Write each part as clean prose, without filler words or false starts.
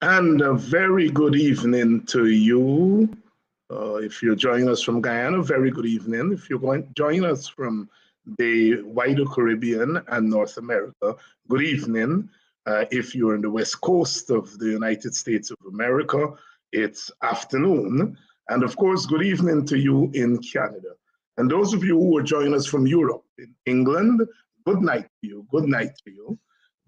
And a very good evening to you. If you're joining us from Guyana, very good evening. If you're joining us from the wider Caribbean and North America, good evening. If you're in the west coast of the United States of America, it's afternoon. And of course, good evening to you in Canada. And those of you who are joining us from Europe, in England, good night to you. Good night to you.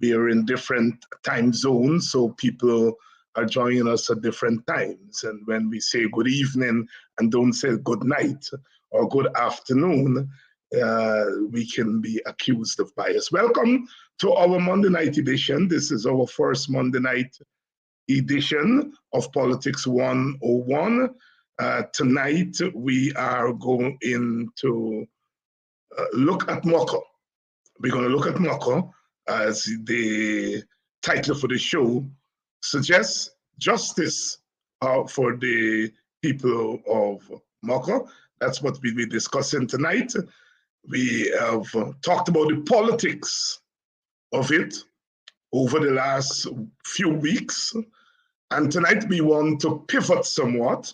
We are in different time zones, so people are joining us at different times. And when we say good evening and don't say good night or good afternoon, we can be accused of bias. Welcome to our Monday night edition. This is our first Monday night edition of Politics 101. Tonight, we are going to look at Mocha. We're going to look at Mocha, as the title for the show suggests, justice for the people of Mocha. That's what we'll be discussing tonight. We have talked about the politics of it over the last few weeks. And tonight we want to pivot somewhat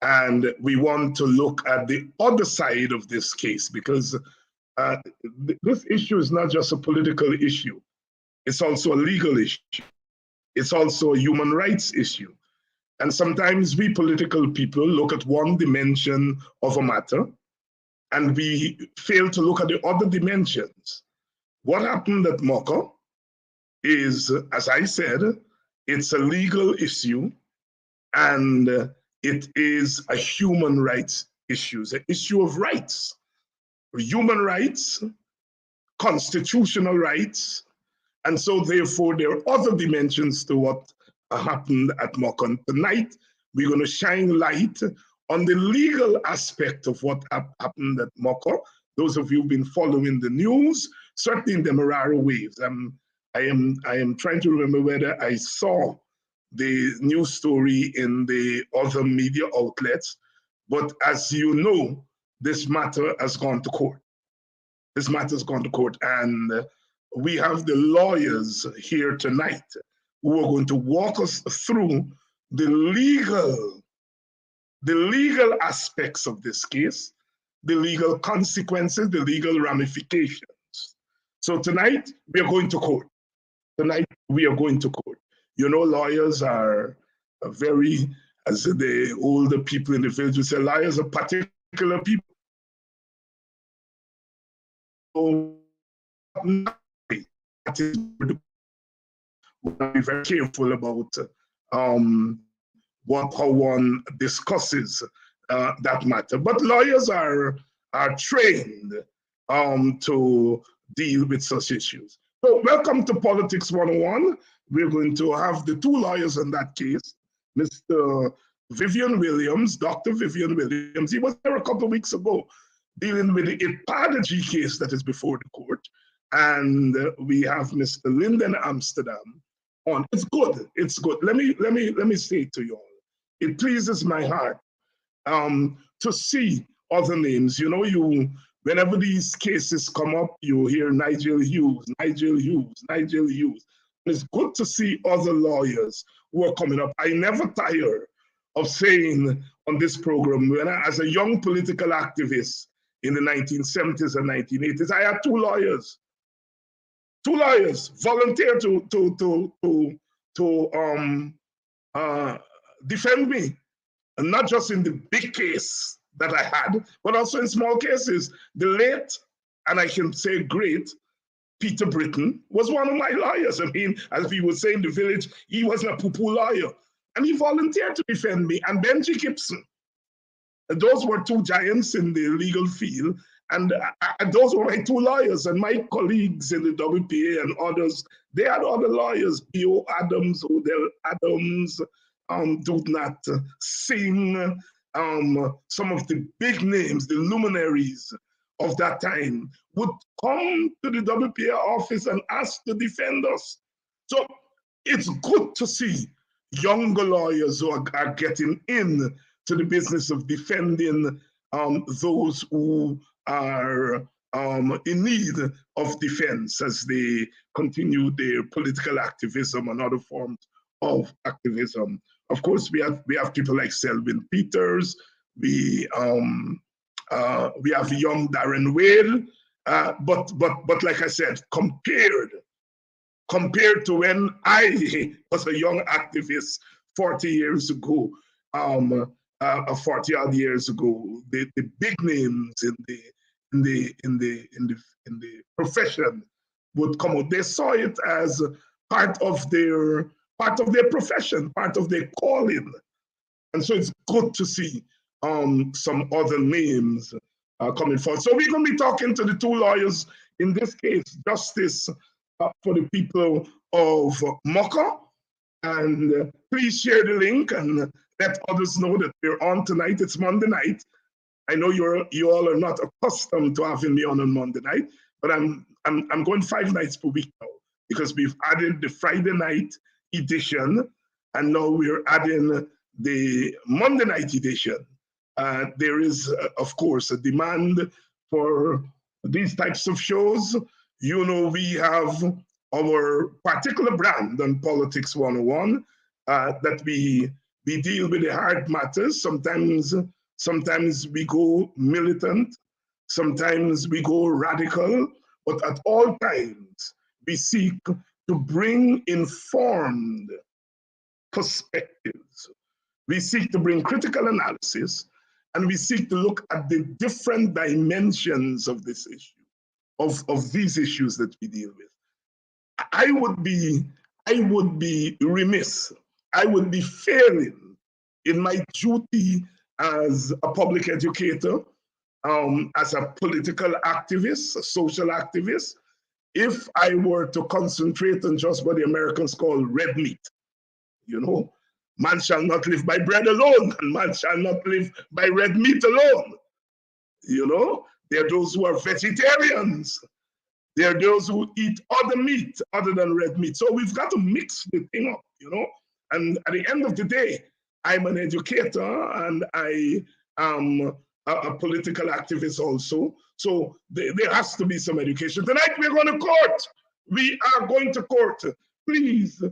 and we want to look at the other side of this case, because this issue is not just a political issue. It's also a legal issue. It's also a human rights issue. And sometimes we political people look at one dimension of a matter and we fail to look at the other dimensions. What happened at Mocha is, as I said, it's a legal issue and it is a human rights issue, an issue of rights, human rights, constitutional rights. And so therefore there are other dimensions to what happened at Mocha. Tonight, we're going to shine light on the legal aspect of what happened at Mocha. Those of you who've been following the news, certainly in the Marara waves. I am trying to remember whether I saw the news story in the other media outlets, but as you know, this matter has gone to court. This matter has gone to court, and we have the lawyers here tonight who are going to walk us through the legal aspects of this case, the legal consequences, the legal ramifications. So tonight, we are going to court. Tonight, we are going to court. You know, lawyers are very, as the older people in the village would say, lawyers are particular people. So, be very careful about how one discusses that matter. But lawyers are trained to deal with such issues. So welcome to Politics 101. We're going to have the two lawyers in that case, Mr. Vivian Williams, Dr. Vivian Williams. He was there a couple of weeks ago dealing with the Ipadaji case that is before the court. And we have Mr. Lyndon Amsterdam on. It's good. It's good. Let me say to you all, it pleases my heart to see other names. You know, whenever these cases come up, you hear Nigel Hughes, Nigel Hughes, Nigel Hughes. And it's good to see other lawyers who are coming up. I never tire of saying on this program, when as a young political activist in the 1970s and 1980s, I had two lawyers volunteer to defend me, and not just in the big case that I had, but also in small cases. The late, and I can say great, Peter Britton was one of my lawyers. I mean, as we would say in the village, he wasn't a poo-poo lawyer, and he volunteered to defend me. And Benji Gibson, those were two giants in the legal field. And those were my two lawyers, and my colleagues in the WPA and others, they had other lawyers, P.O. Adams, Odell Adams, Dudnat Singh, some of the big names, the luminaries of that time, would come to the WPA office and ask to defend us. So it's good to see younger lawyers who are getting in to the business of defending those who are in need of defense as they continue their political activism and other forms of activism. Of course, we have people like Selwyn Peters. We have young Darren Whale. But like I said, compared to when I was a young activist 40 years ago, 40 odd years ago, the big names in the profession would come out. They saw it as part of their profession, part of their calling. And so it's good to see some other names coming forward. So we're going to be talking to the two lawyers in this case, Justice for the people of Mocha. And please share the link and let others know that we're on tonight. It's Monday night. I know you all are not accustomed to having me on Monday night, but I'm going 5 nights per week now because we've added the Friday night edition, and now we're adding the Monday night edition. There is, of course, a demand for these types of shows. You know, we have our particular brand on Politics 101 that we deal with the hard matters. Sometimes we go militant, sometimes we go radical, but at all times we seek to bring informed perspectives. We seek to bring critical analysis, and we seek to look at the different dimensions of this issue, of these issues that we deal with. I would be remiss, I would be failing in my duty as a public educator, as a political activist, a social activist, if I were to concentrate on just what the Americans call red meat. You know, man shall not live by bread alone, and man shall not live by red meat alone. You know, there are those who are vegetarians. There are those who eat other meat other than red meat. So we've got to mix the thing up, you know. And at the end of the day, I'm an educator and I am a political activist also. So there has to be some education. Tonight we're going to court. We are going to court. Please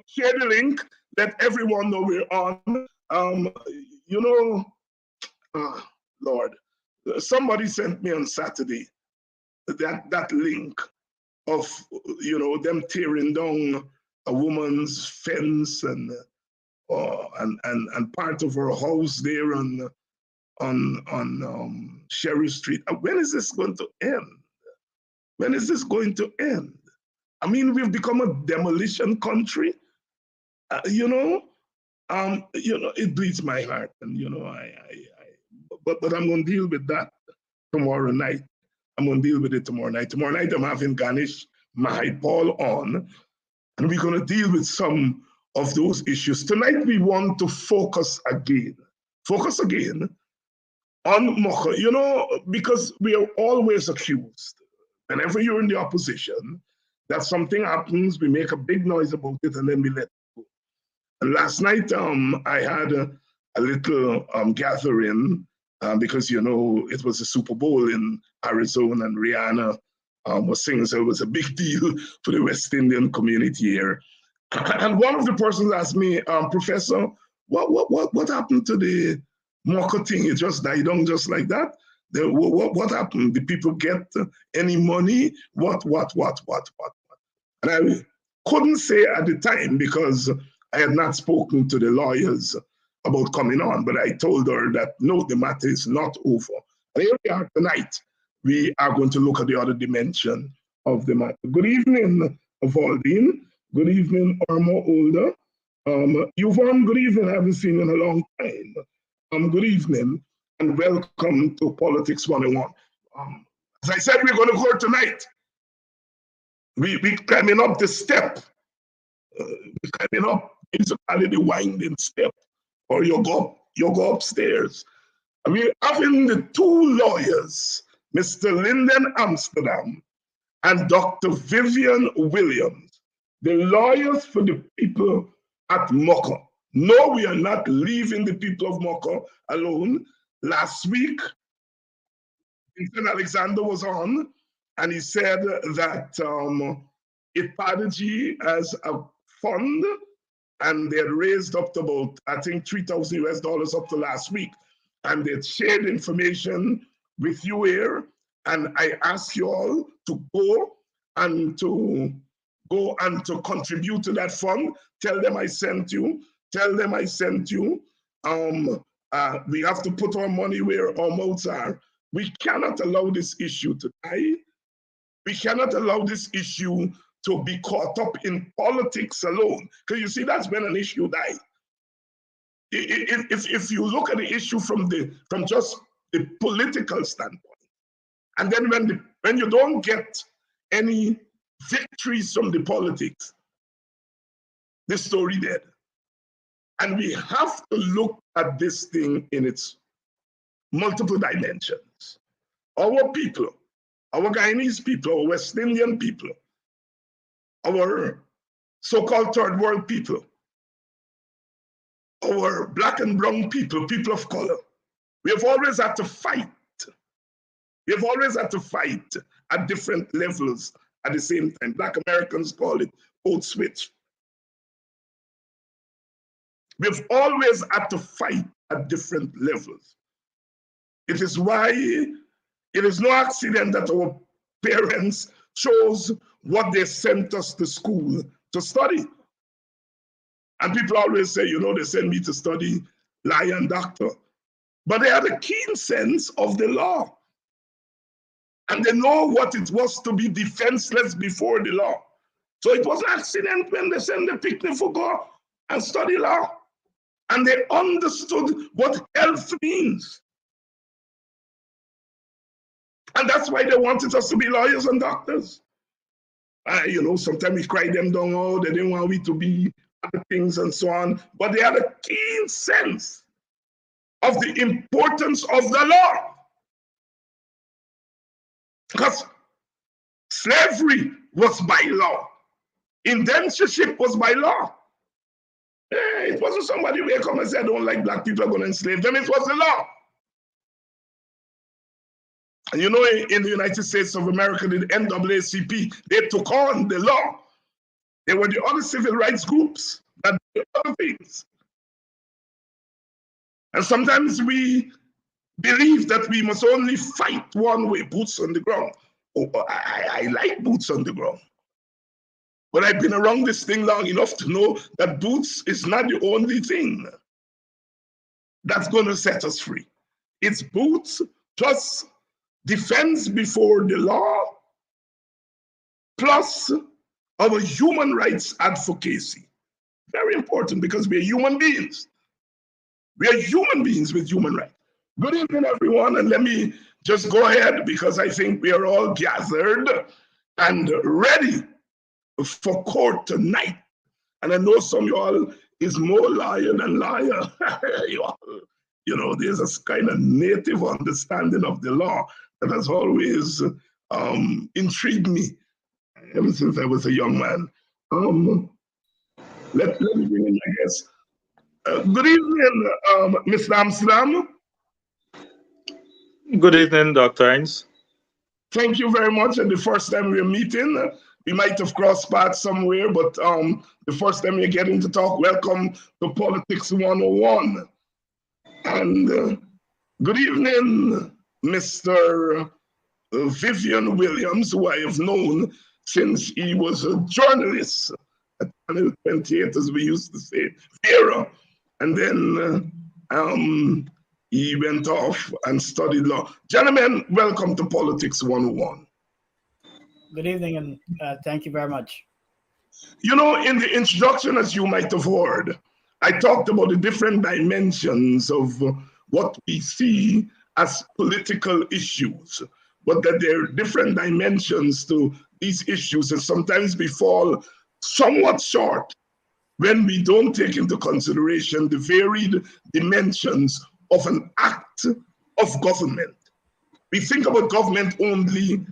share the link. Let everyone know we're on. You know, Lord, somebody sent me on Saturday that link of, you know, them tearing down a woman's fence and part of her house there on Sherry Street. When is this going to end? When is this going to end? I mean, we've become a demolition country. You know, it bleeds my heart, and you know, but I'm going to deal with that tomorrow night. I'm going to deal with it tomorrow night. Tomorrow night, I'm having Ganesh Mahipal on, and we're going to deal with some of those issues. Tonight, we want to focus again on Mocha, you know, because we are always accused, whenever you're in the opposition, that something happens, we make a big noise about it, and then we let it go. And last night, I had a little gathering because, you know, it was a Super Bowl in Arizona and Rihanna was singing, so it was a big deal for the West Indian community here. And one of the persons asked me, Professor, what happened to the Mocha thing? It just died down just like that? What happened? Did people get any money? What? And I couldn't say at the time because I had not spoken to the lawyers about coming on, but I told her that no, the matter is not over. And here we are tonight. We are going to look at the other dimension of the matter. Good evening, Valdine. Good evening, Irma Older. Yvonne, good evening. I haven't seen you in a long time. Good evening and welcome to Politics 101. As I said, we're going to go tonight. We're climbing up the step. We're climbing up, it's called the winding step, or you go upstairs. And we're having the two lawyers, Mr. Lyndon Amsterdam and Dr. Vivian Williams, the lawyers for the people at Mocha. No, we are not leaving the people of Mocha alone. Last week, Vincent Alexander was on, and he said that IPADG as a fund and they had raised up to about, I think, $3,000 up to last week. And they shared information with you here. And I ask you all to go and to contribute to that fund. Tell them I sent you. Tell them I sent you. We have to put our money where our mouths are. We cannot allow this issue to die. We cannot allow this issue to be caught up in politics alone. Because you see, that's when an issue dies. If you look at the issue from just the political standpoint, and then when you don't get any victories from the politics, the story dead. And we have to look at this thing in its multiple dimensions. Our people, our Guyanese people, our West Indian people, our so-called third world people, our black and brown people, people of color, we have always had to fight. We have always had to fight at different levels at the same time. Black Americans call it code switch. We've always had to fight at different levels. It is why it is no accident that our parents chose what they sent us to school to study. And people always say, they send me to study law and doctor. But they had a keen sense of the law. And they know what it was to be defenseless before the law. So it was an accident when they sent the picnic for go and study law. And they understood what health means. And that's why they wanted us to be lawyers and doctors. Sometimes we cry them down, they didn't want we to be other things and so on. But they had a keen sense of the importance of the law. Because slavery was by law. Indentureship was by law. It wasn't somebody who come and say, I don't like black people, I'm going to enslave them. It was the law. And in the United States of America, the NAACP, they took on the law. They were the other civil rights groups that did other things. And sometimes we believe that we must only fight one way, boots on the ground. I like boots on the ground. But I've been around this thing long enough to know that boots is not the only thing that's going to set us free. It's boots plus defense before the law, plus our human rights advocacy. Very important because we are human beings. We are human beings with human rights. Good evening, everyone, and let me just go ahead because I think we are all gathered and ready for court tonight. And I know some of y'all is more liar than liar. There's a kind of native understanding of the law that has always intrigued me ever since I was a young man. Let me bring in my guest. Good evening, Mr. Amsterdam. Good evening, Dr. Hines. Thank you very much. And the first time we're meeting, we might have crossed paths somewhere, but the first time you're getting to talk, welcome to Politics 101. And good evening, Mr. Vivian Williams, who I have known since he was a journalist at Channel 28, as we used to say, Vera. And then he went off and studied law. Gentlemen, welcome to Politics 101. Good evening, and thank you very much. In the introduction, as you might have heard, I talked about the different dimensions of what we see as political issues, but that there are different dimensions to these issues, and sometimes we fall somewhat short when we don't take into consideration the varied dimensions of an act of government. We think about government only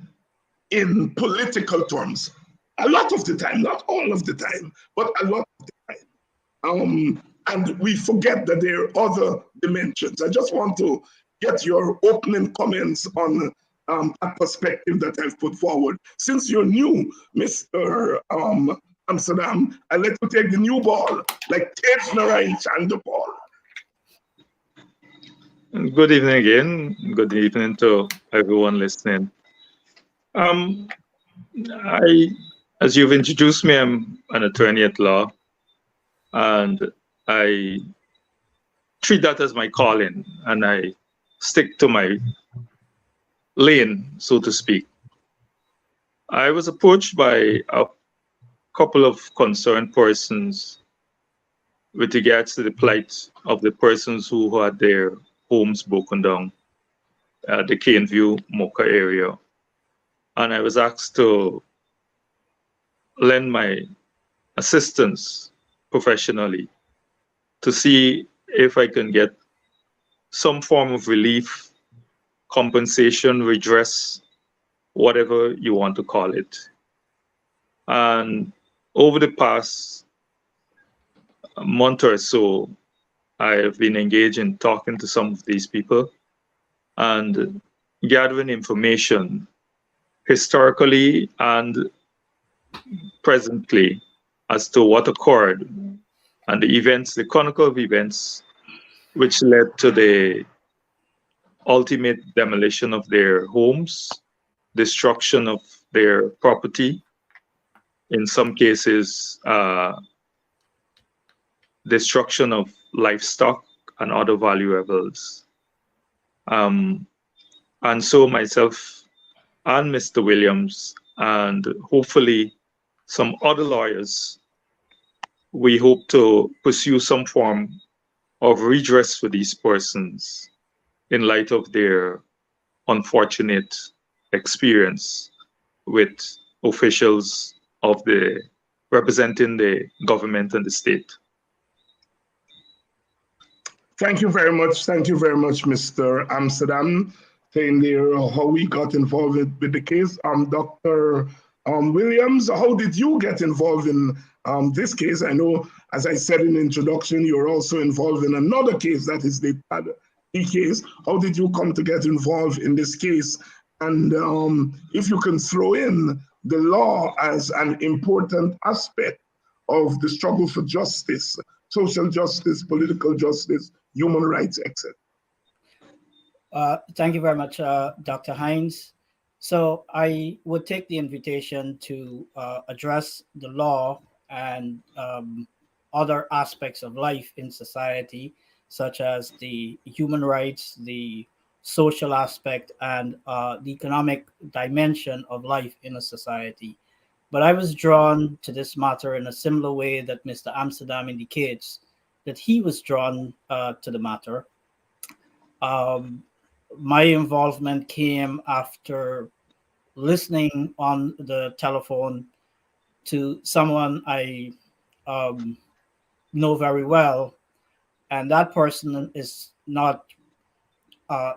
in political terms. A lot of the time, not all of the time, but a lot of the time. And we forget that there are other dimensions. I just want to get your opening comments on that perspective that I've put forward. Since you're new, Mr. Amsterdam, I let you take the new ball, like Tate Narines and the ball. Good evening again. Good evening to everyone listening. I, as you've introduced me, I'm an attorney at law, and I treat that as my calling, and I stick to my lane, so to speak. I was approached by a couple of concerned persons with regards to the plight of the persons who had their homes broken down at the Caneview, Mocha area. And I was asked to lend my assistance professionally to see if I can get some form of relief, compensation, redress, whatever you want to call it. And over the past month or so, I have been engaged in talking to some of these people and gathering information historically and presently as to what occurred and the events, the chronicle of events which led to the ultimate demolition of their homes, destruction of their property, in some cases, destruction of livestock and other valuables. And so myself and Mr. Williams, and hopefully some other lawyers, we hope to pursue some form of redress for these persons in light of their unfortunate experience with officials of the representing the government and the state. Thank you very much. Thank you very much, Mr. Amsterdam, saying there how we got involved with the case. Dr. Williams, how did you get involved in this case? I know, as I said in the introduction, you're also involved in another case, that is the case. How did you come to get involved in this case? And if you can throw in the law as an important aspect of the struggle for justice, social justice, political justice, human rights, etc. Thank you very much, Dr. Hinds. So I would take the invitation to address the law and other aspects of life in society, such as the human rights, the social aspect, and the economic dimension of life in a society. But I was drawn to this matter in a similar way that Mr. Amsterdam indicates that he was drawn to the matter. My involvement came after listening on the telephone to someone I know very well, and that person is not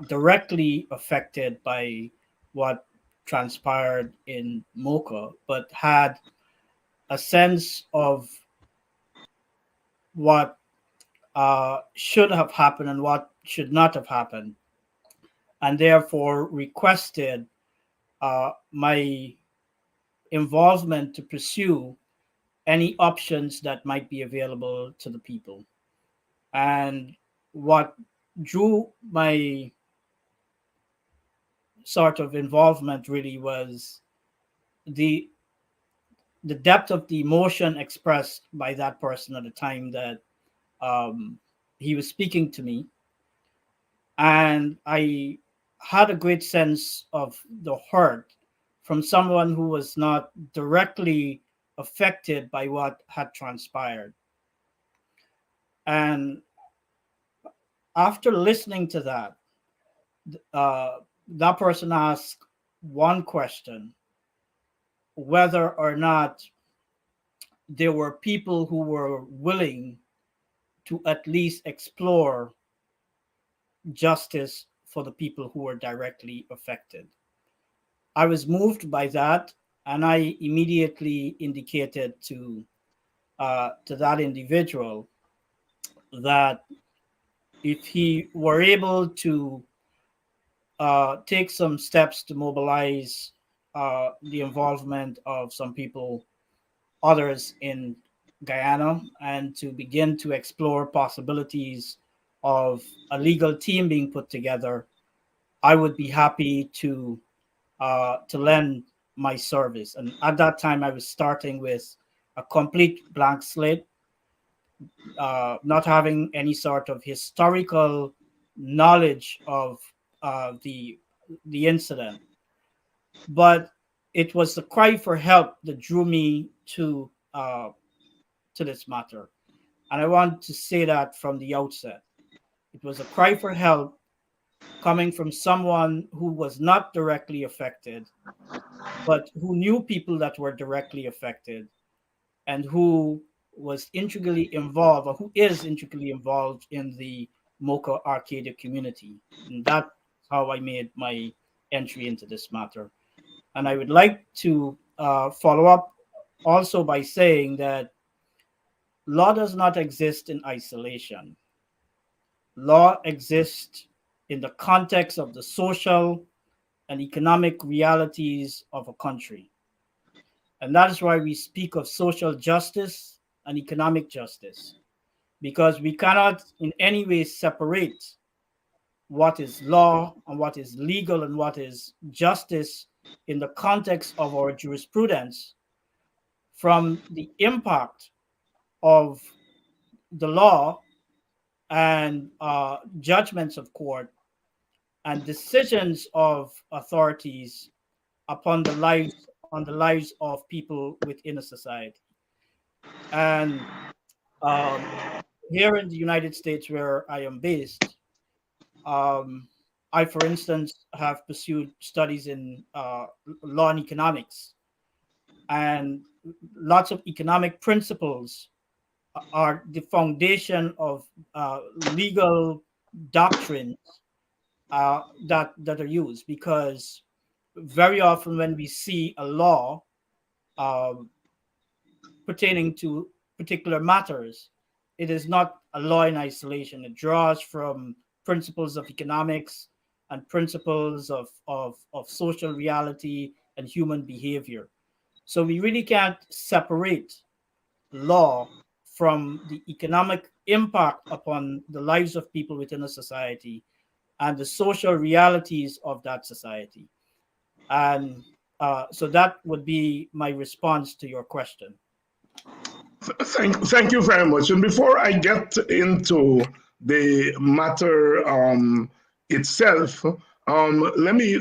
directly affected by what transpired in Mocha, but had a sense of what should have happened and what should not have happened, and therefore requested my involvement to pursue any options that might be available to the people. And what drew my sort of involvement really was the depth of the emotion expressed by that person at the time that he was speaking to me. And I had a great sense of the hurt from someone who was not directly affected by what had transpired. And after listening to that, that person asked one question: whether or not there were people who were willing to at least explore justice for the people who were directly affected. I was moved by that, and I immediately indicated to that individual that if he were able to take some steps to mobilize the involvement of some people others in Guyana and to begin to explore possibilities of a legal team being put together, I would be happy to lend my service. And at that time, I was starting with a complete blank slate, not having any sort of historical knowledge of the incident. But it was the cry for help that drew me to this matter, and I want to say that from the outset. It was a cry for help coming from someone who was not directly affected, but who knew people that were directly affected, and who was integrally involved, or who is integrally involved in the Mocha Arcadia community. And that's how I made my entry into this matter. And I would like to follow up also by saying that law does not exist in isolation. Law exists in the context of the social and economic realities of a country. And that is why we speak of social justice and economic justice, because we cannot in any way separate what is law and what is legal and what is justice in the context of our jurisprudence from the impact of the law and judgments of court and decisions of authorities upon the lives of people within a society. And here in the United States, where I am based, I, for instance, have pursued studies in law and economics, and lots of economic principles are the foundation of legal doctrines that are used, because very often when we see a law pertaining to particular matters, it is not a law in isolation. It draws from principles of economics and principles of social reality and human behavior. So we really can't separate law from the economic impact upon the lives of people within a society and the social realities of that society. And so that would be my response to your question. Thank you very much. And before I get into the matter itself, let me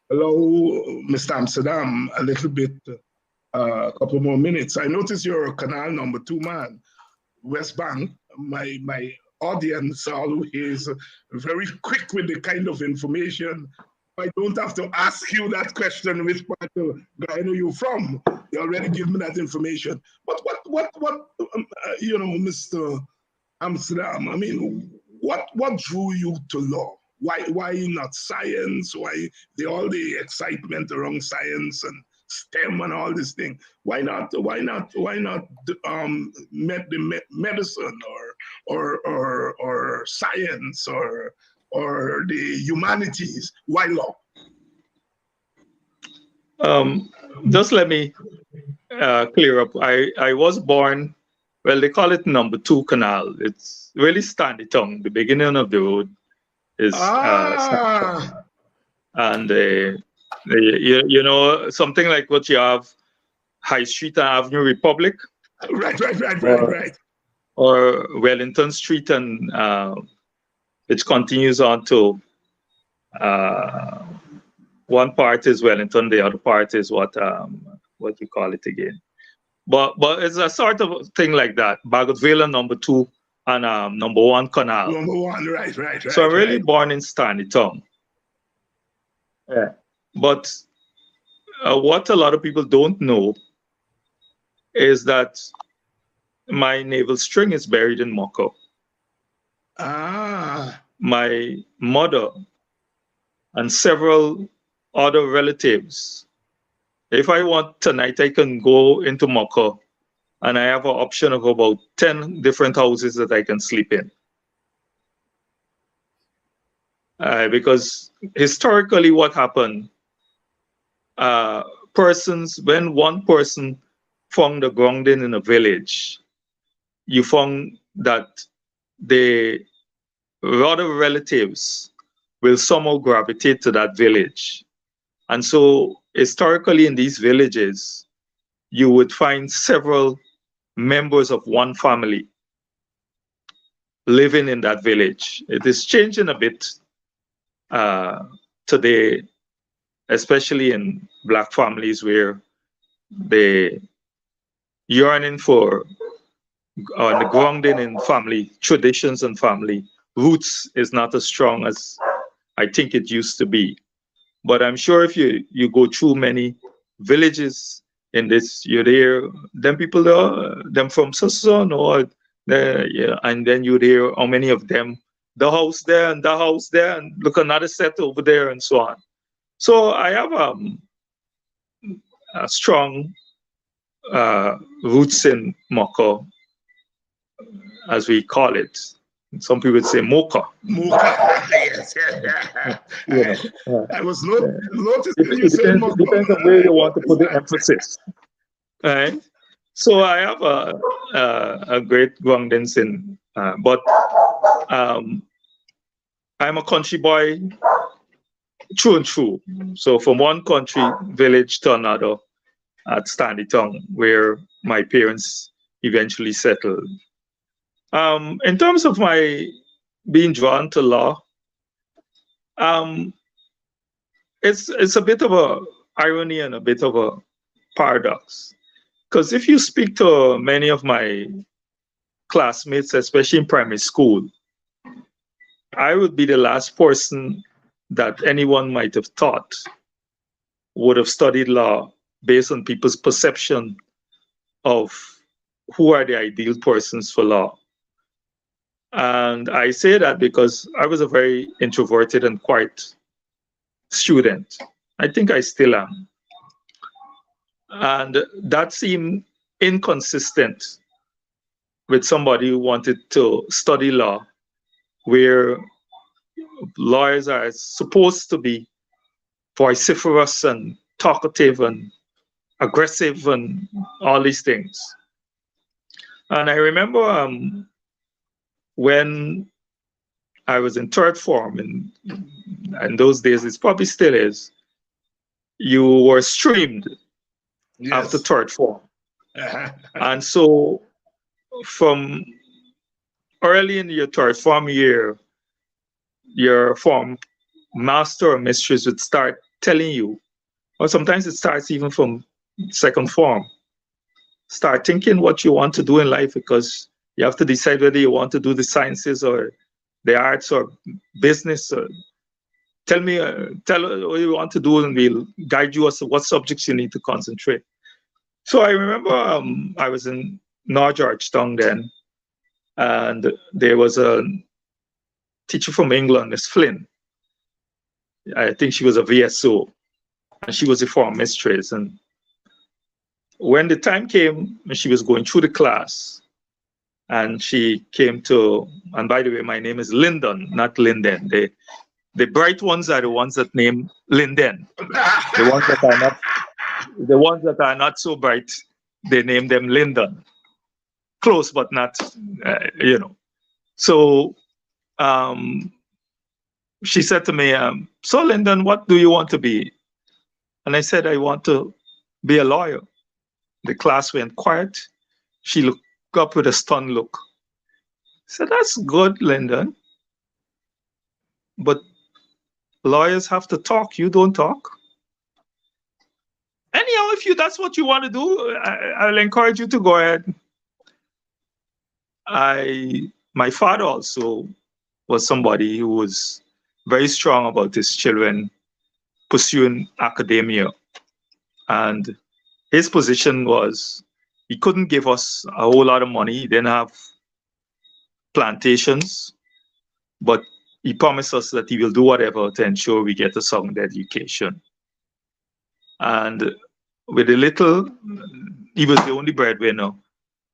allow Mr. Amsterdam a little bit, a couple more minutes. I notice you're canal number 2 man, West Bank. My audience are always very quick with the kind of information. I don't have to ask you that question, which part of Guyana are you from? You already give me that information. But what you know, Mr. Amsterdam, I mean, what drew you to law? Why not science? Why all the excitement around science and STEM and all this thing? Why not medicine or science or the humanities? Why law? Just let me clear up. I was born, well, they call it number 2 canal. It's really Standy Tongue. The beginning of the road is and you know, something like what you have High Street and Avenue Republic. Right. Or Wellington Street, and it continues on to one part is Wellington, the other part is what you call it again. But it's a sort of thing like that. Bagotville number 2 and number 1 canal. Number 1, right. So I'm really born in Standy Tongue. Yeah. But what a lot of people don't know is that my navel string is buried in Mocha. My mother and several other relatives. If I want tonight, I can go into Mocha and I have an option of about 10 different houses that I can sleep in. Because historically what happened, when one person found a grounding in a village, you found that the other relatives will somehow gravitate to that village. And so historically in these villages, you would find several members of one family living in that village. It is changing a bit today, especially in Black families where the yearning for the grounding in family traditions and family roots is not as strong as I think it used to be. But I'm sure if you go through many villages in this, you're there, them people there, them from so or yeah, and then you're there, how many of them, the house there and the house there, and look another set over there and so on. So I have a strong roots in Mocha, as we call it. Some people would say Mocha. Mocha, yes, yeah. I was noticing you said Mocha. It depends on where you want to put the emphasis. Right? So I have a great groundings in, but I'm a country boy through and through. So from one country village to another at Standytown, where my parents eventually settled. In terms of my being drawn to law, it's a bit of a irony and a bit of a paradox. Because if you speak to many of my classmates, especially in primary school, I would be the last person that anyone might have thought would have studied law based on people's perception of who are the ideal persons for law. And I say that because I was a very introverted and quiet student. I think I still am. And that seemed inconsistent with somebody who wanted to study law, where lawyers are supposed to be vociferous and talkative and aggressive and all these things. And I remember when I was in third form, and those days it probably still is, you were streamed after third form. And so from early in your third form year, your form master or mistress would start telling you, or sometimes it starts even from second form, start thinking what you want to do in life, because you have to decide whether you want to do the sciences or the arts or business. Or tell what you want to do, and we'll guide you as to what subjects you need to concentrate. So I remember I was in North Georgetown then, and there was a teacher from England, Miss Flynn. I think she was a VSO, and she was a form mistress. And when the time came, she was going through the class, and she came to, and by the way, my name is Lyndon, not Linden. The bright ones are the ones that name Linden. The ones that are not so bright, they name them Lyndon. Close, but not, So she said to me, so Lyndon, what do you want to be? And I said, I want to be a lawyer. The class went quiet. She looked up with a stunned look. I said, that's good, Lyndon. But lawyers have to talk. You don't talk. Anyhow, if that's what you want to do, I'll encourage you to go ahead. My father also was somebody who was very strong about his children pursuing academia. And his position was he couldn't give us a whole lot of money. He didn't have plantations, but he promised us that he will do whatever to ensure we get a sound education. And with a little, he was the only breadwinner.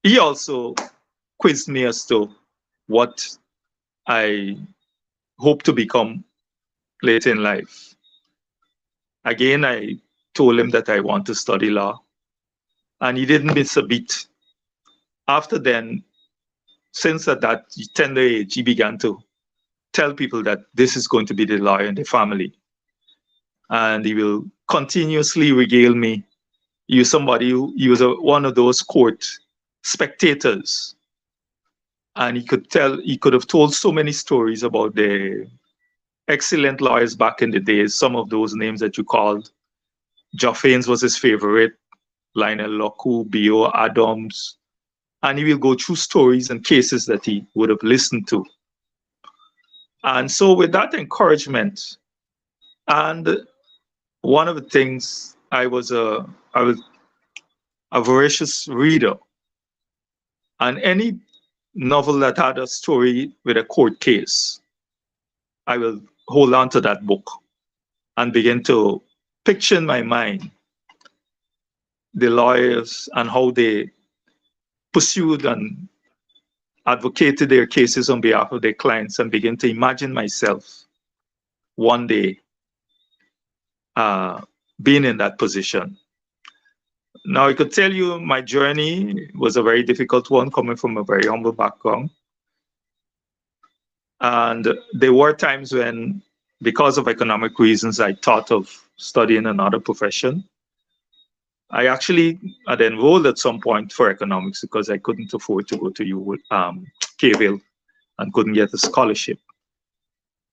He also quizzed me as to what I hope to become later in life. Again, I told him that I want to study law, and he didn't miss a beat. After then, since at that tender age, he began to tell people that this is going to be the lawyer in the family. And he will continuously regale me. He was somebody who, he was one of those court spectators. And he could have told so many stories about the excellent lawyers back in the days, some of those names that you called. Joffanes was his favorite, Lionel Loku, B.O. Adams. And he will go through stories and cases that he would have listened to. And so with that encouragement, and one of the things, I was a voracious reader. And any novel that had a story with a court case, I will hold on to that book and begin to picture in my mind the lawyers and how they pursued and advocated their cases on behalf of their clients, and begin to imagine myself one day being in that position. Now, I could tell you my journey was a very difficult one, coming from a very humble background. And there were times when, because of economic reasons, I thought of studying another profession. I actually had enrolled at some point for economics because I couldn't afford to go to K-Ville and couldn't get a scholarship.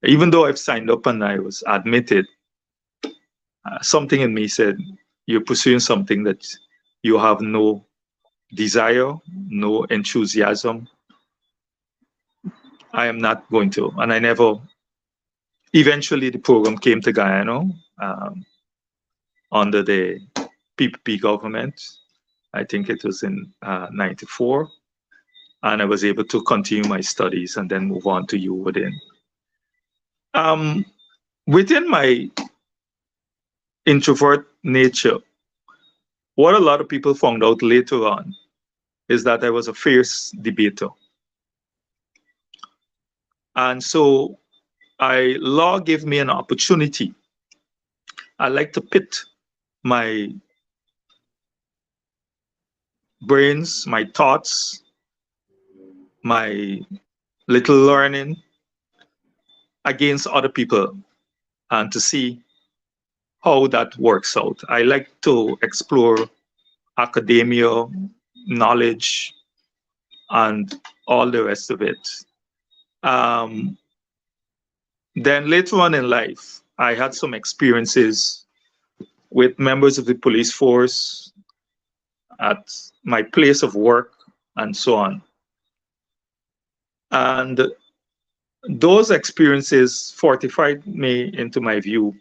Even though I've signed up and I was admitted, something in me said, you're pursuing something that you have no desire, no enthusiasm. I am not going to. And I never, eventually the program came to Guyana under the PPP government. I think it was in 94. And I was able to continue my studies and then move on to UWoden. Within my introvert nature, what a lot of people found out later on is that I was a fierce debater. And so law gave me an opportunity. I like to pit my brains, my thoughts, my little learning against other people and to see how that works out. I like to explore academia, knowledge, and all the rest of it. Then later on in life, I had some experiences with members of the police force at my place of work and so on. And those experiences fortified me into my view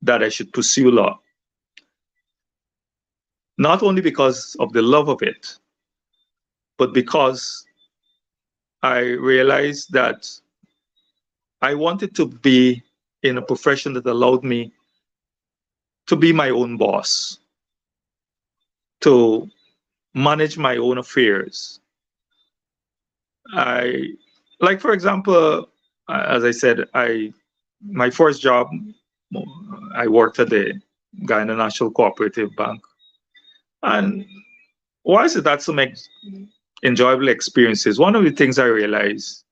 that I should pursue law. Not only because of the love of it, but because I realized that I wanted to be in a profession that allowed me to be my own boss, to manage my own affairs. Like for example, as I said, my first job, I worked at the Guyana National Cooperative Bank. And why is it that some enjoyable experiences? One of the things I realized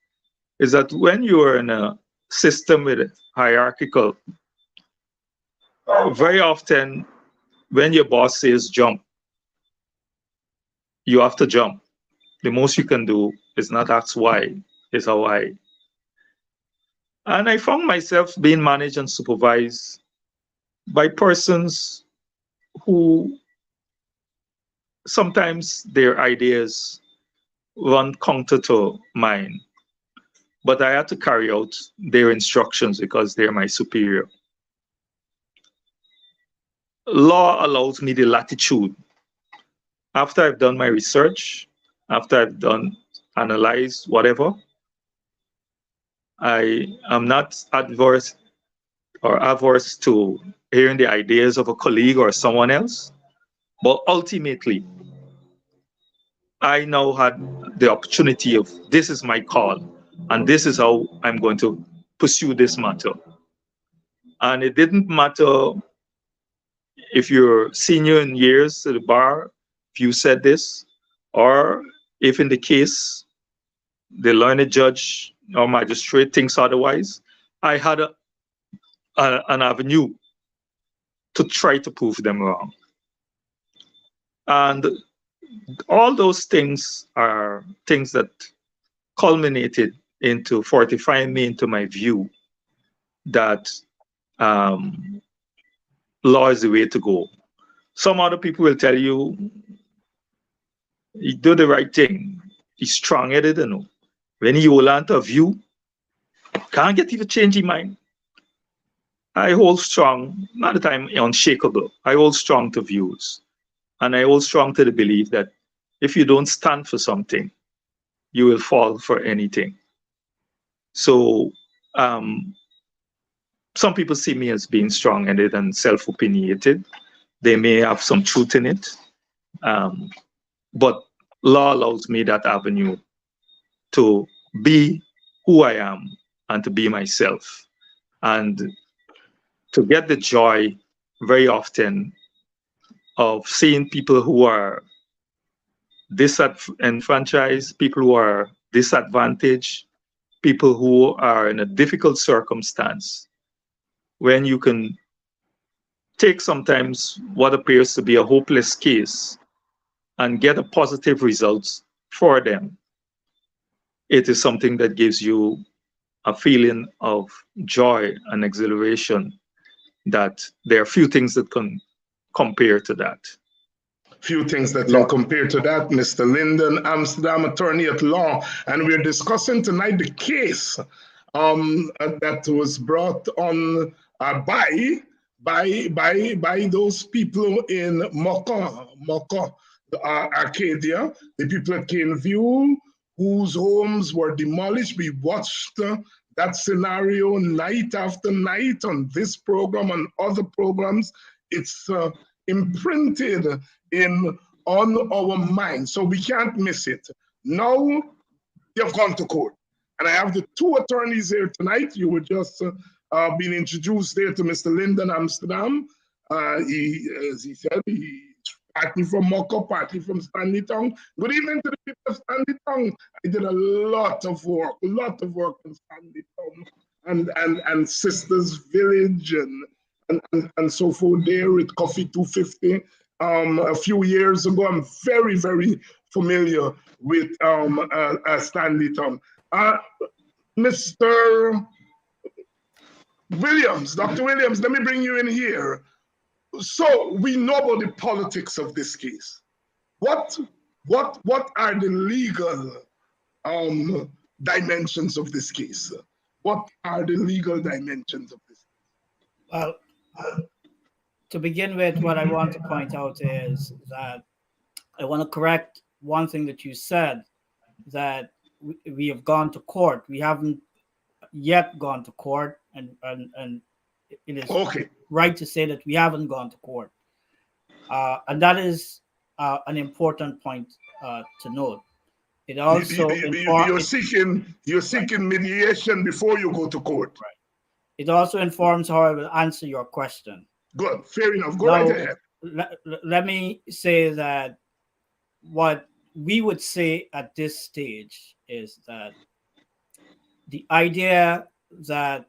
is that when you are in a system with hierarchical, very often when your boss says jump, you have to jump. The most you can do is not ask why, is how I. And I found myself being managed and supervised by persons who sometimes their ideas run counter to mine, but I had to carry out their instructions because they're my superior. Law allows me the latitude. After I've done my research, after I've analyzed whatever, I am not averse to hearing the ideas of a colleague or someone else, but ultimately, I now had the opportunity of, this is my call, and this is how I'm going to pursue this matter. And it didn't matter if you're senior in years to the bar, if you said this, or if in the case the learned judge or magistrate thinks otherwise, I had an avenue to try to prove them wrong. And all those things are things that culminated into fortifying me into my view that law is the way to go. Some other people will tell you, you do the right thing. He's strong-headed, you know. When he hold on to a view, can't get even change his mind. I hold strong, not that I'm unshakable. I hold strong to views. And I hold strong to the belief that if you don't stand for something, you will fall for anything. So some people see me as being strong-headed and self-opinionated. They may have some truth in it. But law allows me that avenue to be who I am and to be myself. And to get the joy very often of seeing people who are disenfranchised, people who are disadvantaged, people who are in a difficult circumstance, when you can take sometimes what appears to be a hopeless case and get a positive result for them, it is something that gives you a feeling of joy and exhilaration that there are few things that can compare to that. Few things that can compare to that, Mr. Linden, Amsterdam attorney at law. And we're discussing tonight the case that was brought on by those people in Mocha, Arcadia, the people at Caneview, whose homes were demolished. We watched that scenario night after night on this program and other programs. It's imprinted on our minds, so we can't miss it. Now they've gone to court, and I have the two attorneys here tonight. You were just being introduced there to Mr. Linden Amsterdam. As he said, he's partly from Mocha, partly from Stanleytown. Good evening to the people of Stanleytown. I did a lot of work in Stanleytown and Sisters Village and so forth there with Coffee 250. A few years ago, I'm very, very familiar with Stanleytown. Mr. Williams, Dr. Williams, let me bring you in here. So we know about the politics of this case. What are the legal dimensions of this case? What are the legal dimensions of this? Well, to begin with, what I want to point out is that I want to correct one thing that you said, that we have gone to court. We haven't yet gone to court, and it is right to say that we haven't gone to court. And that is an important point to note. It also you're seeking mediation before you go to court. Right. It also informs how I will answer your question. Good, fair enough. Go right ahead. Let me say that what we would say at this stage is that the idea that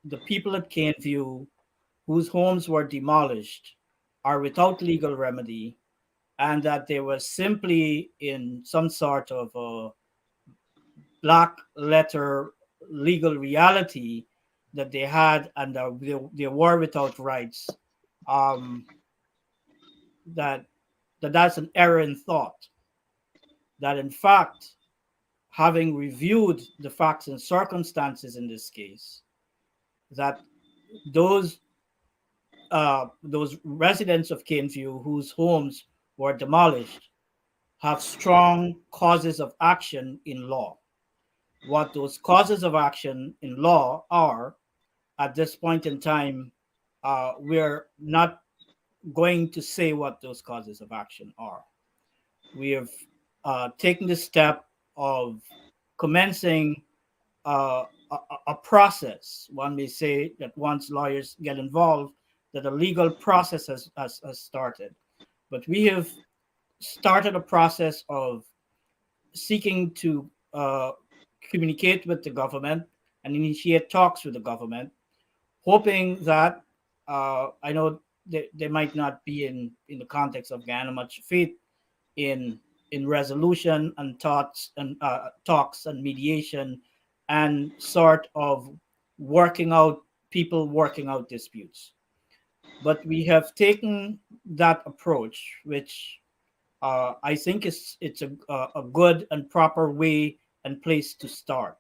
the people at Caneview whose homes were demolished are without legal remedy, and that they were simply in some sort of a black letter legal reality that they had, and they were without rights, that's an error in thought. That in fact, having reviewed the facts and circumstances in this case, that those residents of Caneview whose homes were demolished have strong causes of action in law. What those causes of action in law are, at this point in time, we're not going to say what those causes of action are. We have taken the step of commencing a process. One may say that once lawyers get involved, that a legal process has started. But we have started a process of seeking to communicate with the government and initiate talks with the government, hoping that I know they might not be in the context of Guyana much faith in resolution and thoughts and talks and mediation and sort of working out disputes. But we have taken that approach, which I think it's a good and proper way and place to start.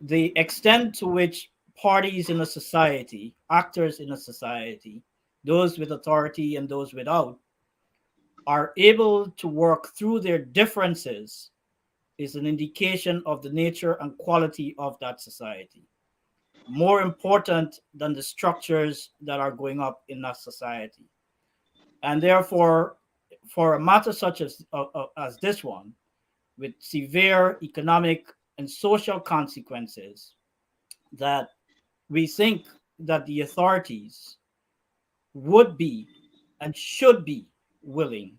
The extent to which parties in a society, actors in a society, those with authority and those without, are able to work through their differences is an indication of the nature and quality of that society. More important than the structures that are going up in that society. And therefore, for a matter such as this one, with severe economic and social consequences, that we think that the authorities would be and should be willing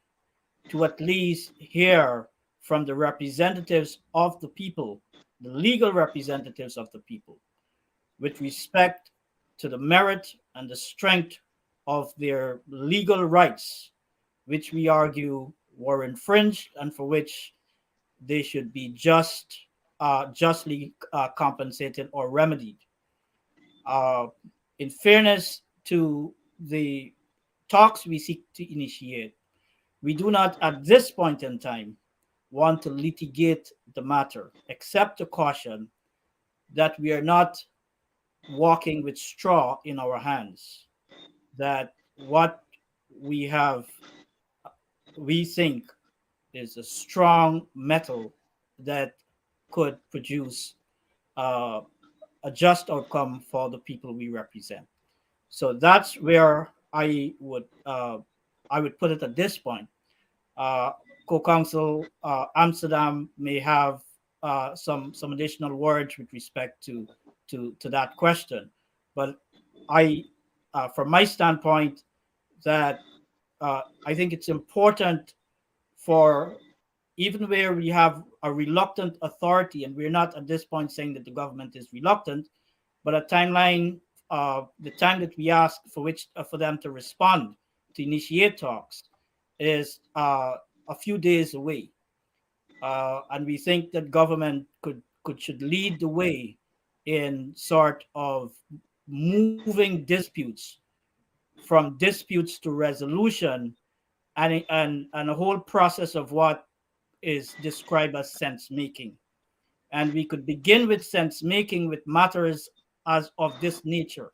to at least hear from the representatives of the people, the legal representatives of the people, with respect to the merit and the strength of their legal rights, which we argue were infringed and for which they should be justly compensated or remedied. In fairness to the talks we seek to initiate, we do not at this point in time want to litigate the matter, except to caution that we are not walking with straw in our hands, that what we have, we think, is a strong metal that could produce a just outcome for the people we represent. So that's where I would put it at this point. Co-counsel Amsterdam may have some additional words with respect to that question, but I, from my standpoint, that I think it's important for, even where we have a reluctant authority, and we're not at this point saying that the government is reluctant, but a timeline, the time that we ask for them to respond to initiate talks is a few days away, and we think that government should lead the way in sort of moving disputes from disputes to resolution, and a whole process of what is described as sense making. And we could begin with sense making with matters as of this nature.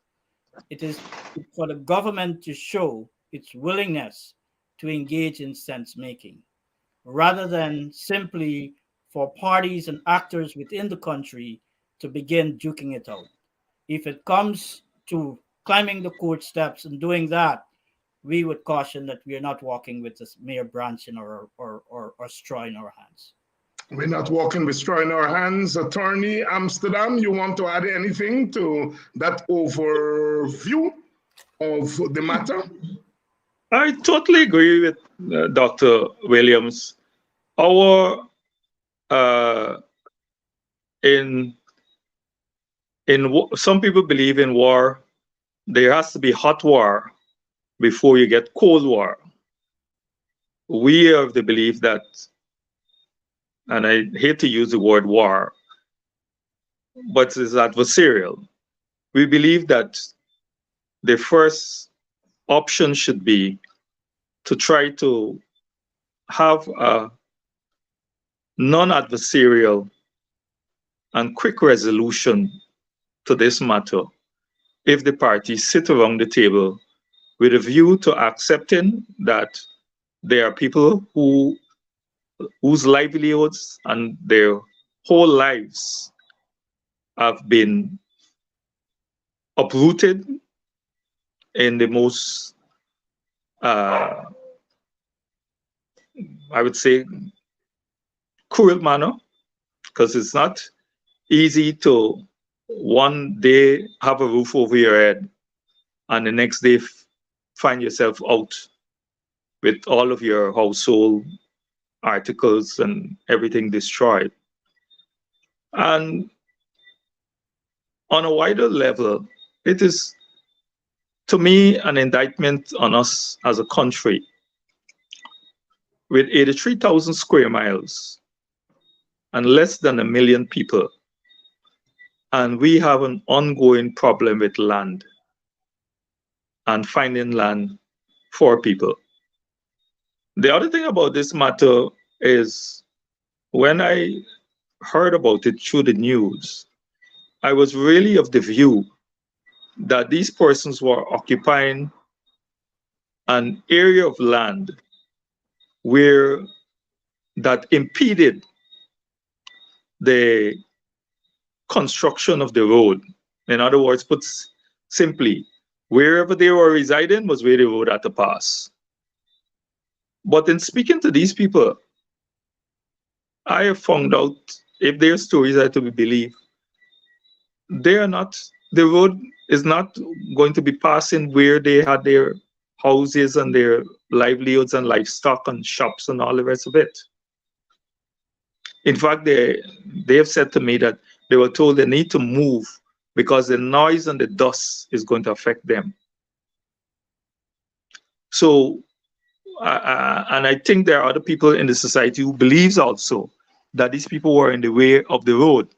It is for the government to show its willingness to engage in sense making, rather than simply for parties and actors within the country to begin duking it out. If it comes to climbing the court steps and doing that, we would caution that we are not walking with this mere branch in our or straw in our hands. We're not walking with straw in our hands. Attorney Amsterdam, you want to add anything to that overview of the matter? I totally agree with Dr. Williams. Our some people believe in war. There has to be hot war before you get cold war. We have the belief that, and I hate to use the word war, but it's adversarial. We believe that the first option should be to try to have a non-adversarial and quick resolution to this matter if the parties sit around the table with a view to accepting that there are people whose livelihoods and their whole lives have been uprooted in the most, I would say, cruel manner, because it's not easy to one day have a roof over your head and the next day find yourself out with all of your household articles and everything destroyed. And on a wider level, it is, to me, an indictment on us as a country with 83,000 square miles and less than 1 million people. And we have an ongoing problem with land and finding land for people. The other thing about this matter is when I heard about it through the news, I was really of the view that these persons were occupying an area of land where that impeded the construction of the road. In other words, put simply, wherever they were residing was where the road had to pass. But in speaking to these people, I have found out, if their stories are to be believed, they are not, the road is not going to be passing where they had their houses and their livelihoods and livestock and shops and all the rest of it. In fact, they have said to me that they were told they need to move because the noise and the dust is going to affect them. So, and I think there are other people in the society who believes also that these people were in the way of the road.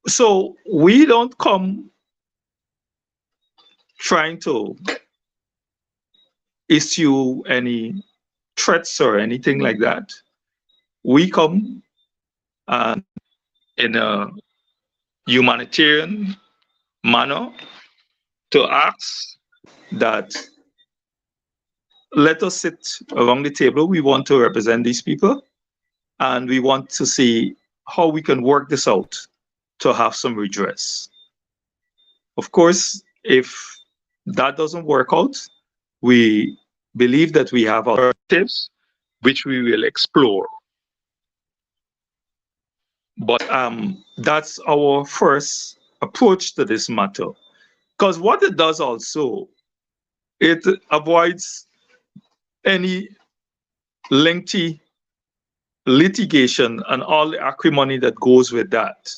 So we don't come trying to issue any threats or anything like that. We come in a humanitarian manner to ask that let us sit around the table. We want to represent these people, and we want to see how we can work this out to have some redress. Of course, if that doesn't work out, we believe that we have alternatives which we will explore. But that's our first approach to this matter. Because what it does also, it avoids any lengthy litigation and all the acrimony that goes with that.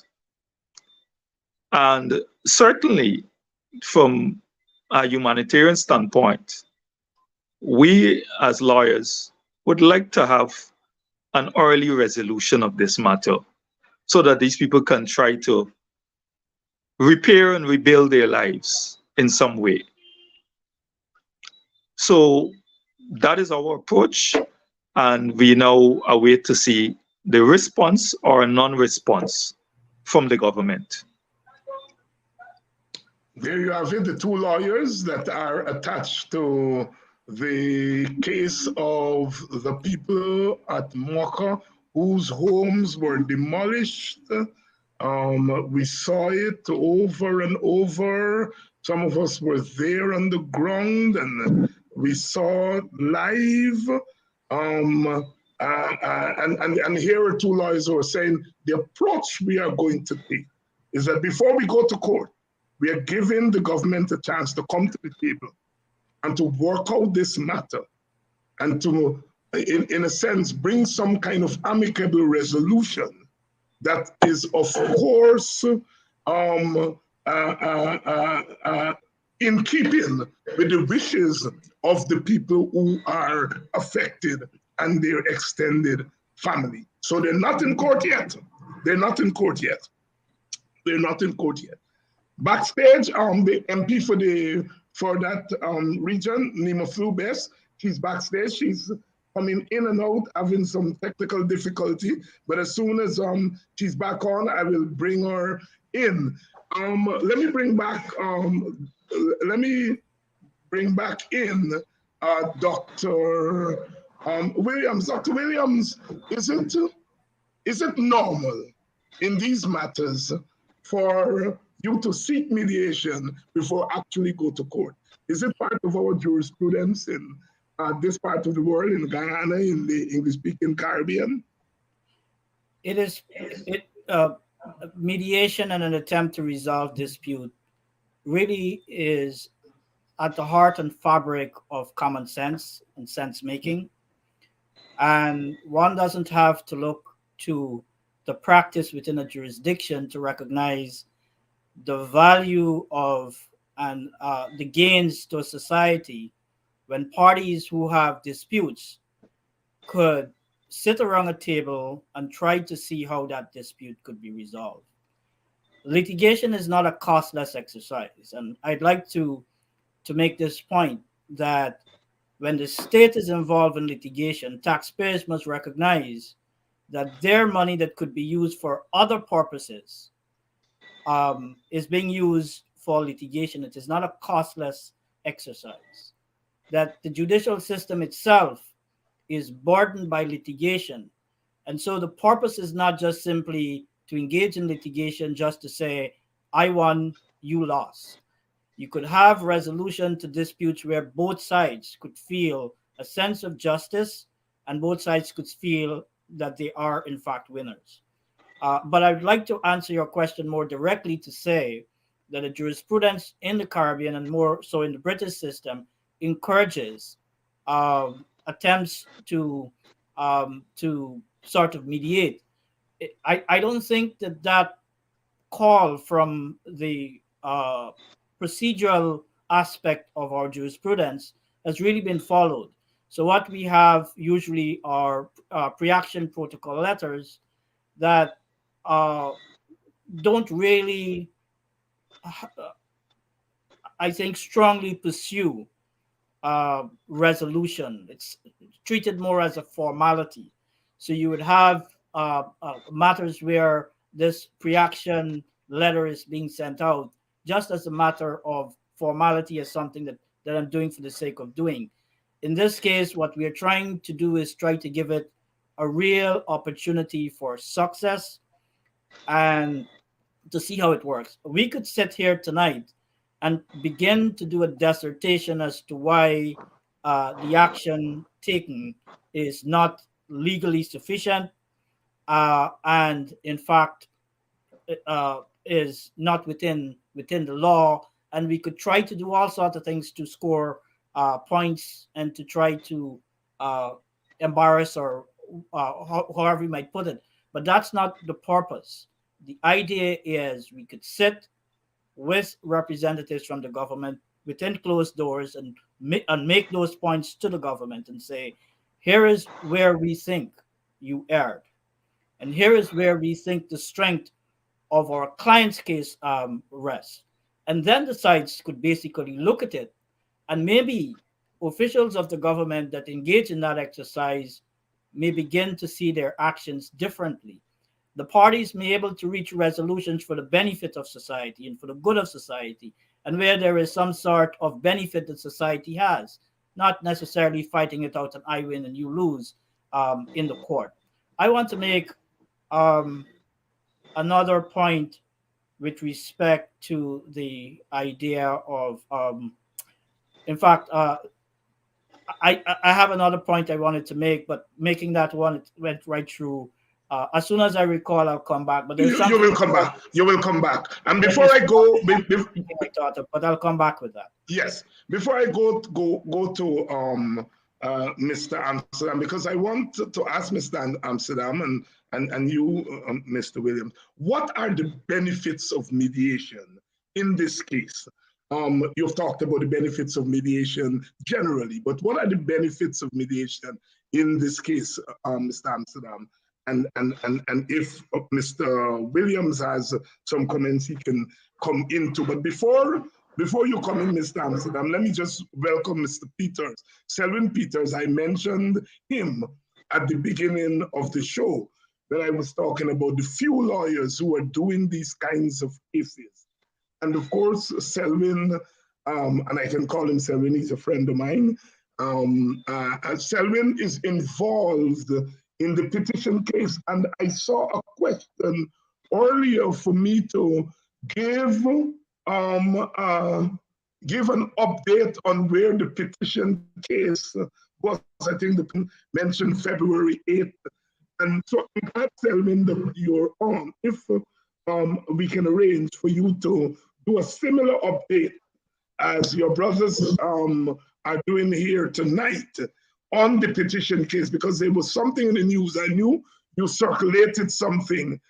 And certainly, from a humanitarian standpoint, we as lawyers would like to have an early resolution of this matter so that these people can try to repair and rebuild their lives in some way. So that is our approach, and we now await to see the response or non-response from the government. There you have it, the two lawyers that are attached to the case of the people at Mocha whose homes were demolished. We saw it over and over. Some of us were there on the ground and we saw it live. And here are two lawyers who are saying the approach we are going to take is that before we go to court, we are giving the government a chance to come to the table and to work out this matter and to, in a sense, bring some kind of amicable resolution that is, of course, in keeping with the wishes of the people who are affected and their extended family. So they're not in court yet. They're not in court yet. They're not in court yet. Backstage, the MP for that region, Nima Flubes, she's backstage. She's coming in and out, having some technical difficulty. But as soon as she's back on, I will bring her in. Let me bring back in Dr. Williams. Dr. Williams, is it normal in these matters for you to seek mediation before actually go to court? Is it part of our jurisprudence in this part of the world, in Guyana, in the English-speaking Caribbean? It is. mediation and an attempt to resolve dispute really is at the heart and fabric of common sense and sense making. And one doesn't have to look to the practice within a jurisdiction to recognize the value of and the gains to a society when parties who have disputes could sit around a table and try to see how that dispute could be resolved. Litigation is not a costless exercise, and I'd like to make this point that when the state is involved in litigation, taxpayers must recognize that their money that could be used for other purposes is being used for litigation. It is not a costless exercise. That the judicial system itself is burdened by litigation. And so the purpose is not just simply to engage in litigation just to say, I won, you lost. You could have resolution to disputes where both sides could feel a sense of justice and both sides could feel that they are in fact winners. But I'd like to answer your question more directly to say that the jurisprudence in the Caribbean and more so in the British system encourages attempts to sort of mediate. I don't think that call from the procedural aspect of our jurisprudence has really been followed. So what we have usually are pre-action protocol letters that don't really, I think, strongly pursue resolution. It's treated more as a formality. So you would have matters where this pre-action letter is being sent out just as a matter of formality, as something that I'm doing for the sake of doing. In this case, what we are trying to do is try to give it a real opportunity for success and to see how it works. We could sit here tonight and begin to do a dissertation as to why the action taken is not legally sufficient and in fact is not within the law, and we could try to do all sorts of things to score points and to try to embarrass or however you might put it. But that's not the purpose. The idea is we could sit with representatives from the government within closed doors and make those points to the government and say, here is where we think you erred. And here is where we think the strength of our client's case rests. And then the sides could basically look at it, and maybe officials of the government that engage in that exercise may begin to see their actions differently. The parties may be able to reach resolutions for the benefit of society and for the good of society, and where there is some sort of benefit that society has, not necessarily fighting it out and I win and you lose in the court. I want to make another point with respect to the idea of, in fact, I have another point I wanted to make, but making that one, it went right through. As soon as I recall, I'll come back. But there's you will come back. You will come back. And before I go, but I'll come back with that. Yes, before I go to Mr. Amsterdam, because I want to ask Mr. Amsterdam and you, Mr. Williams, what are the benefits of mediation in this case? You've talked about the benefits of mediation generally, but what are the benefits of mediation in this case, Mr. Amsterdam? And if Mr. Williams has some comments he can come into. But before you come in, Mr. Amsterdam, let me just welcome Mr. Peters. Selwyn Peters, I mentioned him at the beginning of the show when I was talking about the few lawyers who are doing these kinds of cases. And of course, Selwyn, and I can call him Selwyn, he's a friend of mine. Selwyn is involved in the petition case, and I saw a question earlier for me to give an update on where the petition case was. I think they mentioned February 8th. And so I'm glad, Selwyn, that you're on. If we can arrange for you to do a similar update as your brothers are doing here tonight on the petition case, because there was something in the news. I knew you circulated something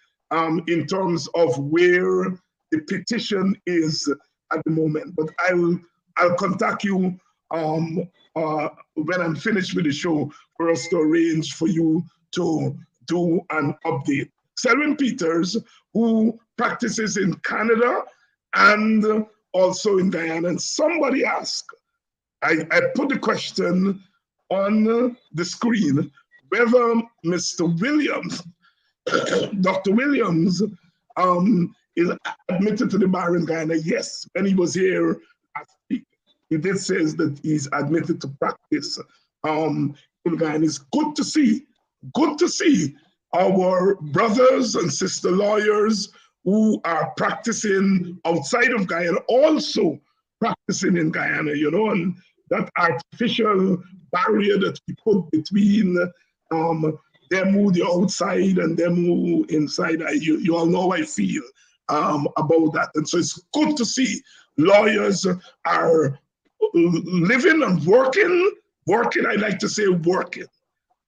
in terms of where the petition is at the moment. But I'll contact you when I'm finished with the show for us to arrange for you to do an update. Selwyn Peters, who practices in Canada and also in Guyana, and somebody asked, I put the question on the screen, whether Mr. Williams, Dr. Williams, is admitted to the bar in Guyana. Yes, when he was here last week, he did say that he's admitted to practice in Guyana. It's good to see our brothers and sister lawyers who are practicing outside of Guyana also practicing in Guyana, you know, and that artificial barrier that we put between them who the outside and them who inside. You all know how I feel about that. And so it's good to see lawyers are living and working, I like to say working.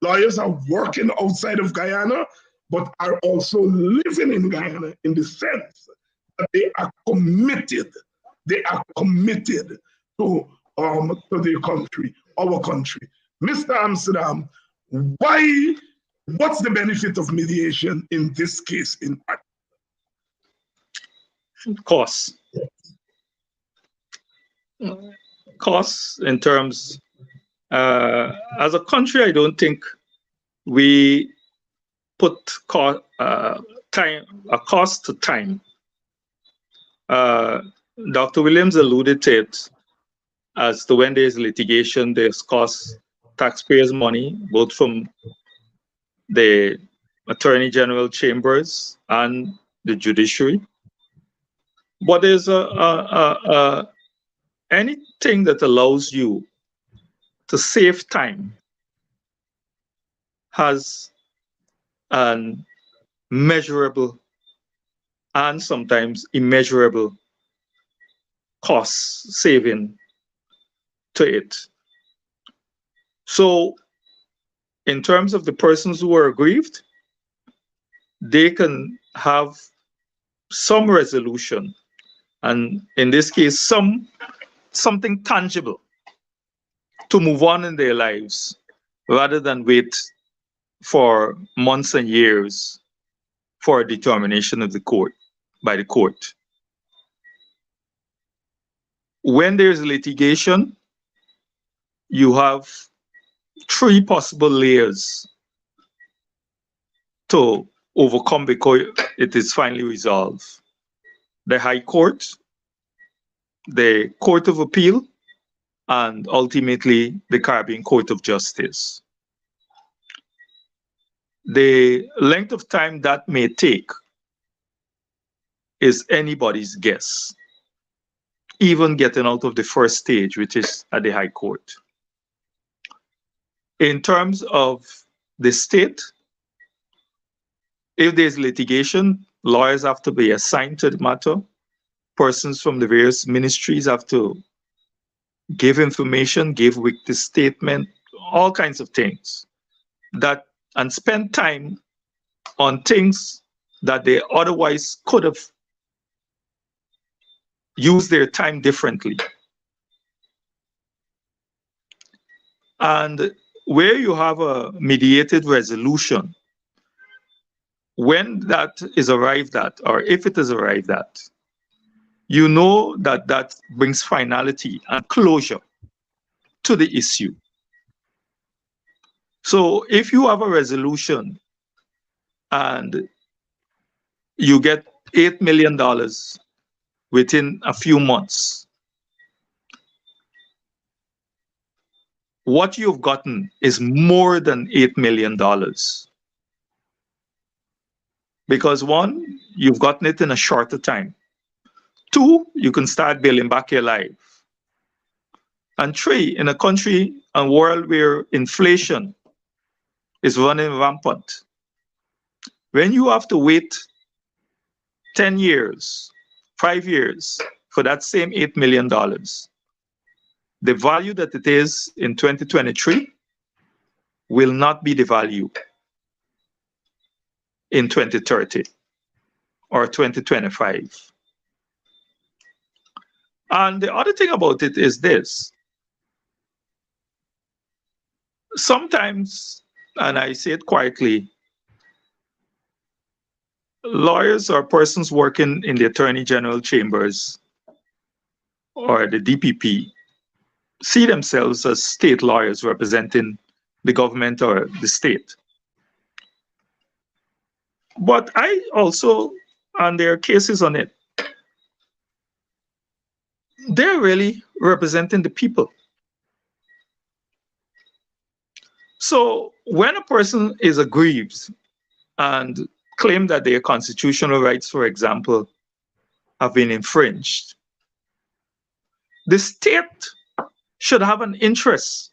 Lawyers are working outside of Guyana, but are also living in Guyana in the sense that they are committed. They are committed to the country, our country. Mr. Amsterdam, what's the benefit of mediation in this case in part? Costs. Costs in terms, as a country, I don't think we put a cost to time. Dr. Williams alluded to it as to when there's litigation, there's costs, taxpayers' money, both from the Attorney General chambers and the judiciary. But there's anything that allows you to save time has an measurable and sometimes immeasurable cost saving to it. So in terms of the persons who are aggrieved, they can have some resolution, and in this case, something tangible to move on in their lives rather than wait for months and years for a determination of the court, by the court. When there's litigation, you have 3 possible layers to overcome before it is finally resolved. The High Court, the Court of Appeal, and ultimately the Caribbean Court of Justice. The length of time that may take is anybody's guess, even getting out of the first stage, which is at the High Court. In terms of the state, if there's litigation, lawyers have to be assigned to the matter. Persons from the various ministries have to give information, give witness statement, all kinds of things and spend time on things that they otherwise could have used their time differently. And where you have a mediated resolution, when that is arrived at, or if it is arrived at, you know that that brings finality and closure to the issue. So if you have a resolution and you get $8 million within a few months, what you've gotten is more than $8 million. Because 1, you've gotten it in a shorter time. 2, you can start building back your life. And 3, in a country and world where inflation is running rampant, when you have to wait 10 years, 5 years, for that same $8 million, the value that it is in 2023 will not be the value in 2030 or 2025. And the other thing about it is this. Sometimes, and I say it quietly, lawyers or persons working in the Attorney General chambers or the DPP see themselves as state lawyers representing the government or the state. But I also, and there are cases on it, they're really representing the people. So when a person is aggrieved and claim that their constitutional rights, for example, have been infringed, the state should have an interest,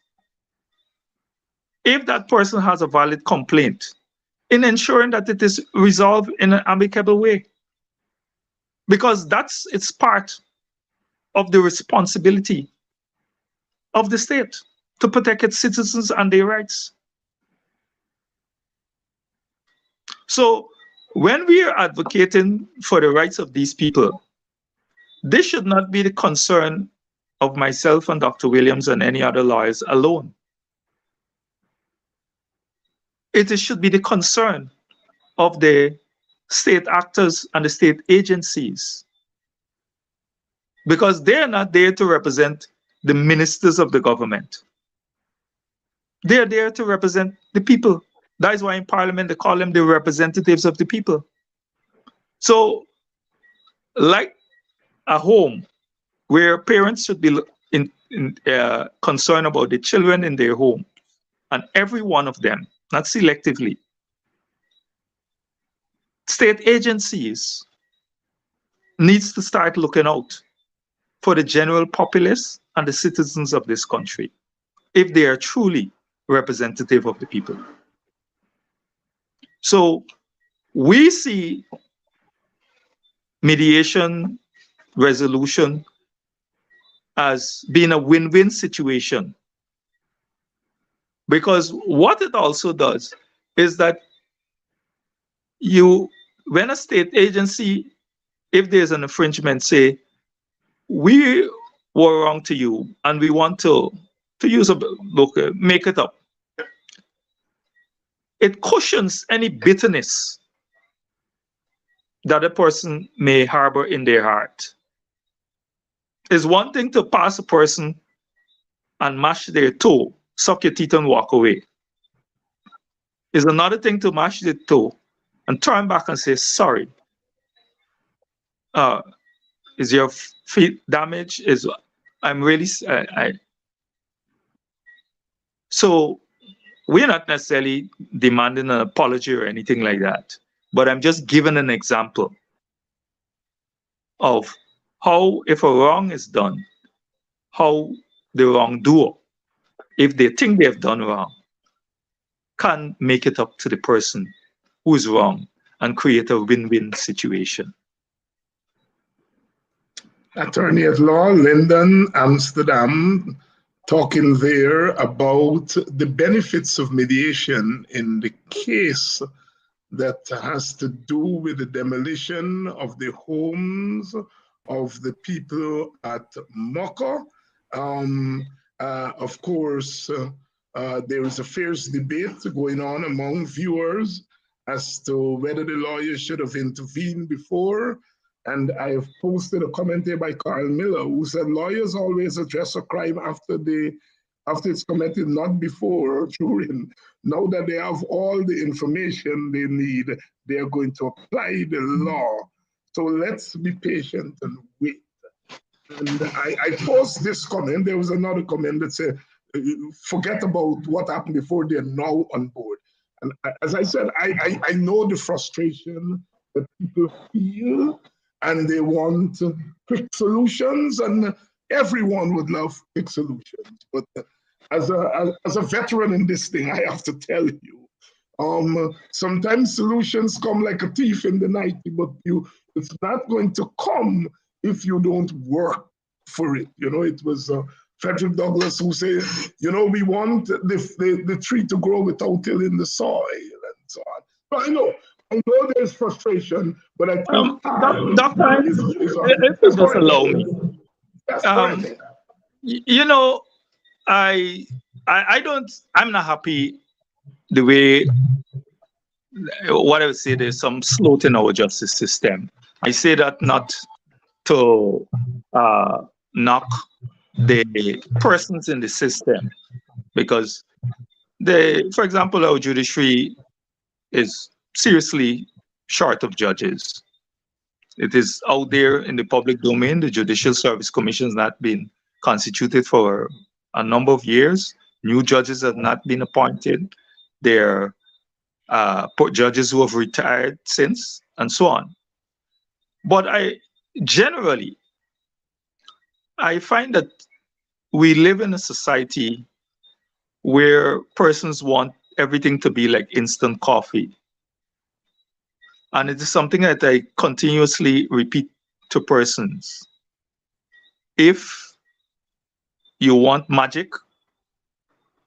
if that person has a valid complaint, in ensuring that it is resolved in an amicable way. Because it's part of the responsibility of the state to protect its citizens and their rights. So when we are advocating for the rights of these people, this should not be the concern of myself and Dr. Williams and any other lawyers alone. It should be the concern of the state actors and the state agencies, because they are not there to represent the ministers of the government. They are there to represent the people. That is why in Parliament they call them the representatives of the people. So, like a home where parents should be concerned about the children in their home, and every one of them, not selectively. State agencies needs to start looking out for the general populace and the citizens of this country, if they are truly representative of the people. So we see mediation, resolution as being a win-win situation. Because what it also does is that when a state agency, if there's an infringement, say, we were wrong to you and we want to use a look, make it up. It cushions any bitterness that a person may harbor in their heart. It's one thing to pass a person and mash their toe, suck your teeth and walk away. It's another thing to mash the toe and turn back and say, sorry. Is your feet damaged? I'm really, So we're not necessarily demanding an apology or anything like that, but I'm just giving an example of how, if a wrong is done, how the wrongdoer, if they think they have done wrong, can make it up to the person who is wrong and create a win-win situation. Attorney at law, Linden, Amsterdam, talking there about the benefits of mediation in the case that has to do with the demolition of the homes of the people at Mocha. Of course, there is a fierce debate going on among viewers as to whether the lawyers should have intervened before. And I have posted a comment here by Carl Miller, who said lawyers always address a crime after it's committed, not before or during. Now that they have all the information they need, they are going to apply the law. So let's be patient and wait. And I posted this comment. There was another comment that said, forget about what happened before, they're now on board. And as I said, I know the frustration that people feel, and they want quick solutions, and everyone would love quick solutions. But as a veteran in this thing, I have to tell you Sometimes solutions come like a thief in the night, but it's not going to come if you don't work for it. You know, it was Frederick Douglass who said, you know, we want the tree to grow without tilling the soil and so on. But I know there's frustration, but I think Doctor, if you just allow me. You know, I'm not happy the way, what I would say, there's some sloth in our justice system. I say that not to knock the persons in the system, because for example, our judiciary is seriously short of judges. It is out there in the public domain. The Judicial Service Commission has not been constituted for a number of years. New judges have not been appointed. There are judges who have retired since, and so on. But I find that we live in a society where persons want everything to be like instant coffee. And it is something that I continuously repeat to persons. If you want magic,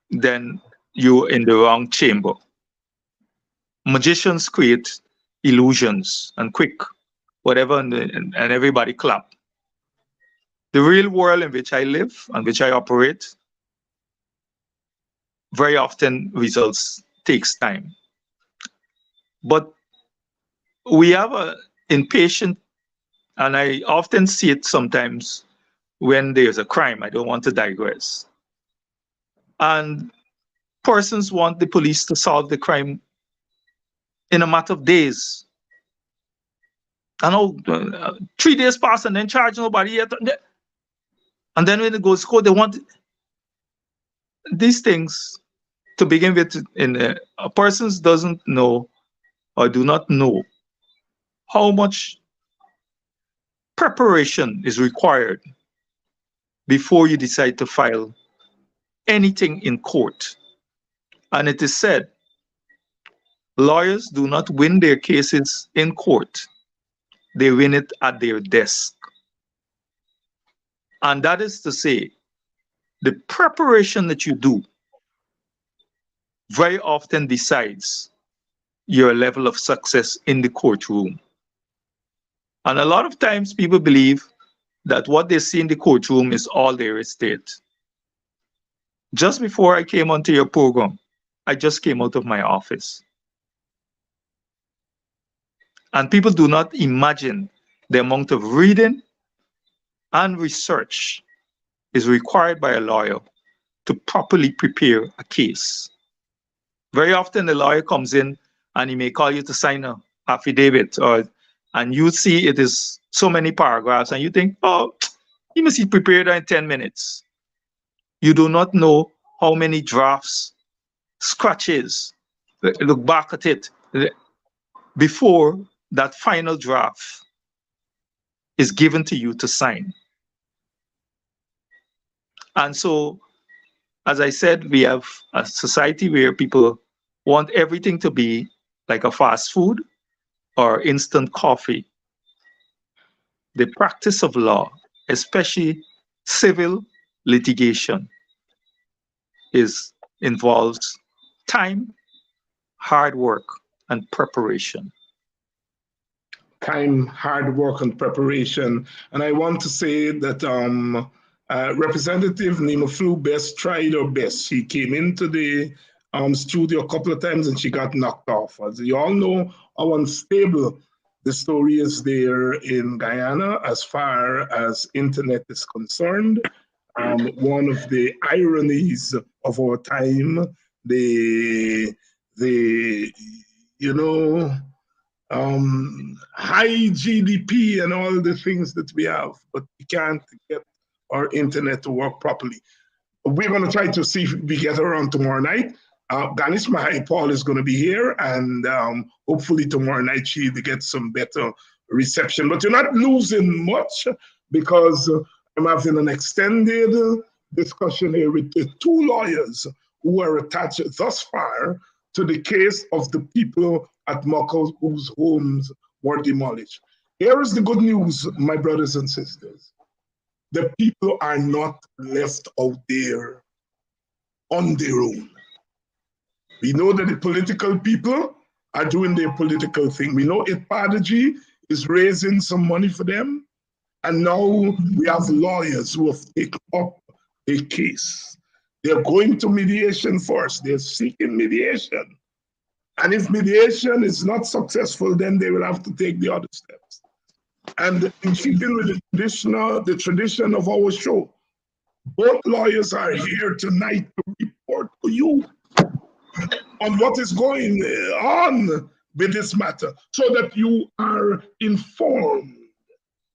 then you're in the wrong chamber. Magicians create illusions and quick, whatever, and everybody clap. The real world in which I live and which I operate, very often results takes time. But we have an impatient, and I often see it sometimes when there's a crime. I don't want to digress. And persons want the police to solve the crime in a matter of days. And 3 days pass and then charge nobody yet. And then when it goes to court, they want these things to begin with. A person doesn't know or do not know how much preparation is required before you decide to file anything in court. And it is said, lawyers do not win their cases in court. They win it at their desk. And that is to say, the preparation that you do very often decides your level of success in the courtroom. And a lot of times people believe that what they see in the courtroom is all there is to it. Just before I came onto your program, I just came out of my office. And people do not imagine the amount of reading and research is required by a lawyer to properly prepare a case. Very often the lawyer comes in and he may call you to sign an affidavit, and you see it is so many paragraphs and you think, oh, he must be prepared in 10 minutes. You do not know how many drafts, scratches, look back at it, before that final draft is given to you to sign. And so, as I said, we have a society where people want everything to be like a fast food or instant coffee. The practice of law, especially civil litigation, involves time, hard work, and preparation. Time, hard work, and preparation. And I want to say that Representative Nima Flew Best tried her best. She came into the studio a couple of times and she got knocked off. As you all know how unstable the story is there in Guyana as far as internet is concerned. One of the ironies of our time, high GDP and all the things that we have, but we can't get our internet to work properly. We're going to try to see if we get around tomorrow night. Ganesh Mahai Paul is going to be here, and hopefully tomorrow night she gets some better reception. But you're not losing much, because I'm having an extended discussion here with the two lawyers who are attached thus far to the case of the people at Mocha whose homes were demolished. Here is the good news, my brothers and sisters. The people are not left out there on their own. We know that the political people are doing their political thing. We know Ipadaji is raising some money for them. And now we have lawyers who have taken up a case. They're going to mediation first. They're seeking mediation. And if mediation is not successful, then they will have to take the other steps. And in keeping with the tradition of our show, both lawyers are here tonight to report to you on what is going on with this matter so that you are informed.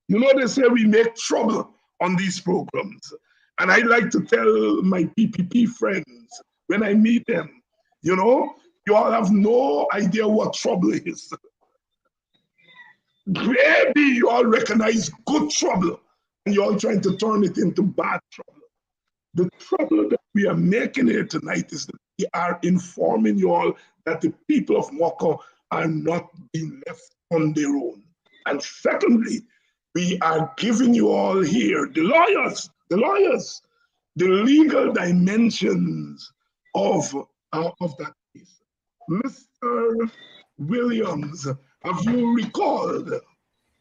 You know, they say we make trouble on these programs. And I like to tell my PPP friends when I meet them, you know, you all have no idea what trouble is. Maybe you all recognize good trouble and you're all trying to turn it into bad trouble. The trouble that we are making here tonight is that we are informing you all that the people of Mocha are not being left on their own. And secondly, we are giving you all here, the lawyers, the legal dimensions of that case. Mr. Williams, have you recalled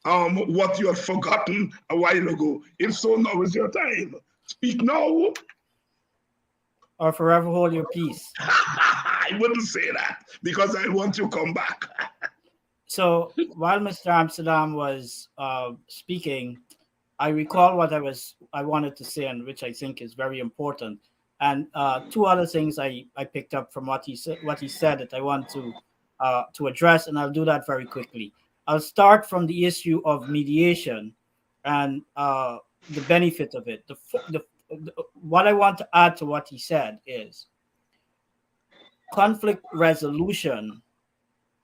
what you had forgotten a while ago? If so, now is your time. Speak now. Or forever hold your peace. I wouldn't say that because I want you to come back. So while Mr. Amsterdam was speaking, I recall what I wanted to say, and which I think is very important. And two other things I picked up from what he said that I want to address, and I'll do that very quickly. I'll start from the issue of mediation and the benefit of it. What I want to add to what he said is conflict resolution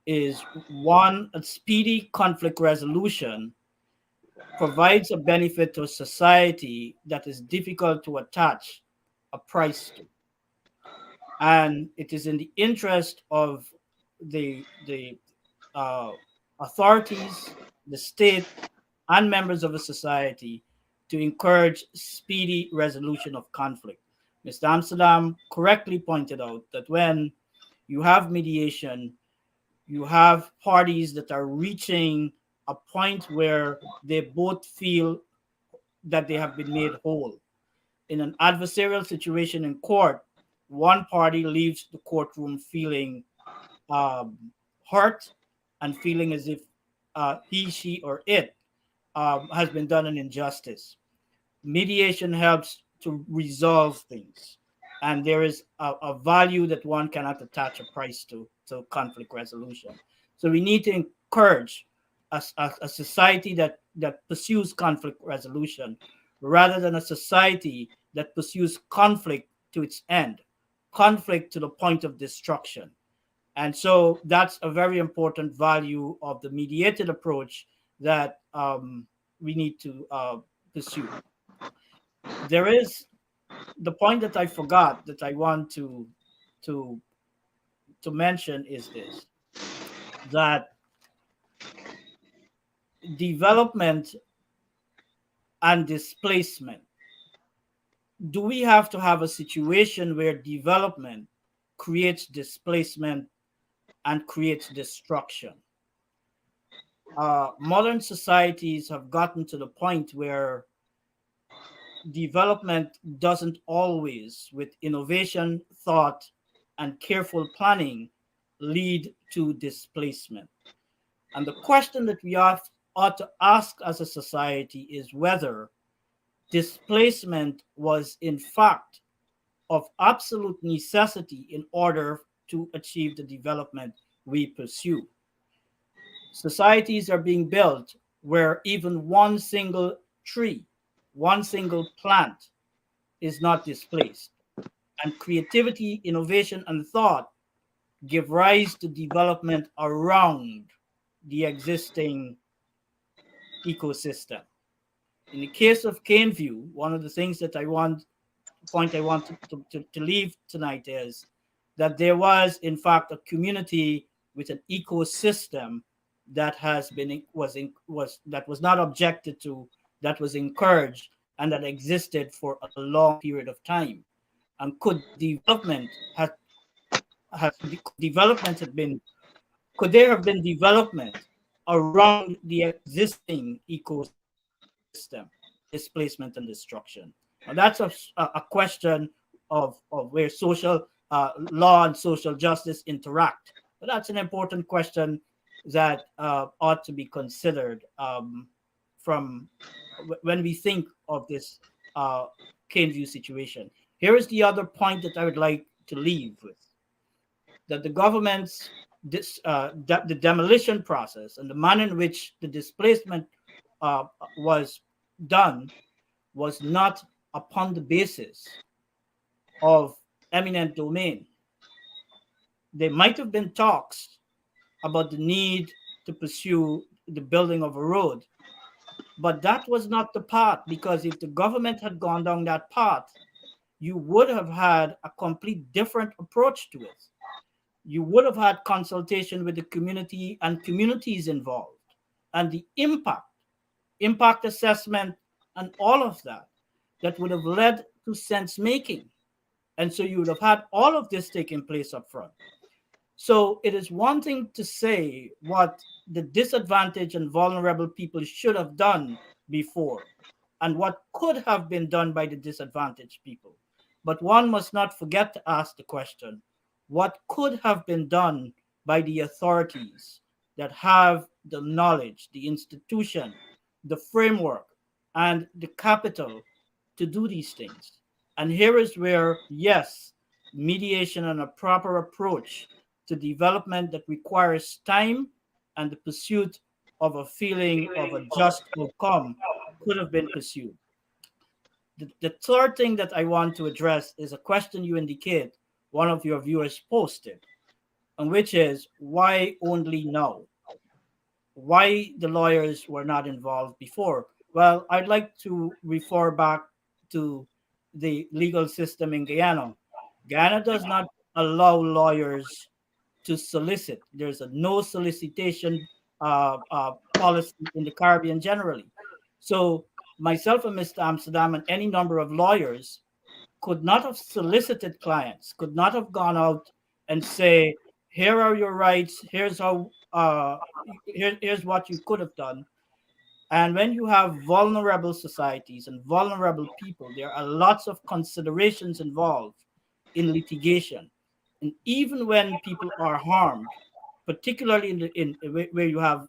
is a speedy conflict resolution provides a benefit to a society that is difficult to attach a price to. And it is in the interest of the authorities, the state, and members of a society to encourage speedy resolution of conflict. Mr. Amsterdam correctly pointed out that when you have mediation, you have parties that are reaching a point where they both feel that they have been made whole. In an adversarial situation in court, one party leaves the courtroom feeling hurt and feeling as if he, she, or it has been done an injustice. Mediation helps to resolve things, and there is a value that one cannot attach a price to conflict resolution. So we need to encourage a society that pursues conflict resolution rather than a society that pursues conflict to its end, conflict to the point of destruction. And so that's a very important value of the mediated approach that we need to pursue. There is the point that I forgot that I want to mention is this, that development and displacement. Do we have to have a situation where development creates displacement and creates destruction? Modern societies have gotten to the point where development doesn't always, with innovation, thought, and careful planning, lead to displacement. And the question that we ought to ask as a society is whether displacement was in fact of absolute necessity in order to achieve the development we pursue. Societies are being built where even one single tree, one single plant is not displaced. And creativity, innovation, and thought give rise to development around the existing ecosystem. In the case of Caneview, one of the things that I want to leave tonight is that there was, in fact, a community with an ecosystem that was not objected to, that was encouraged, and that existed for a long period of time. And could there have been development around the existing ecosystem, displacement and destruction? Now that's a question of where social law and social justice interact. But that's an important question that ought to be considered from when we think of this Caneview situation. Here is the other point that I would like to leave with: that the government's the demolition process and the manner in which the displacement was done was not upon the basis of eminent domain. There might have been talks about the need to pursue the building of a road, but that was not the path, because if the government had gone down that path, you would have had a complete different approach to it. You would have had consultation with the community and communities involved, and the impact assessment, and all of that would have led to sense making. And so you would have had all of this taking place up front. So it is one thing to say what the disadvantaged and vulnerable people should have done before, and what could have been done by the disadvantaged people. But one must not forget to ask the question, what could have been done by the authorities that have the knowledge, the institution, the framework, and the capital to do these things? And here is where, yes, mediation and a proper approach to development that requires time and the pursuit of a feeling of a just outcome could have been pursued. The third thing that I want to address is a question you indicate one of your viewers posted, and which is, why only now? Why the lawyers were not involved before? Well, I'd like to refer back to the legal system in Guyana. Guyana does not allow lawyers to solicit. There's a no solicitation policy in the Caribbean generally. So myself and Mr. Amsterdam and any number of lawyers could not have solicited clients, could not have gone out and say, here are your rights, here's how, here's what you could have done. And when you have vulnerable societies and vulnerable people, there are lots of considerations involved in litigation. And even when people are harmed, particularly in where you have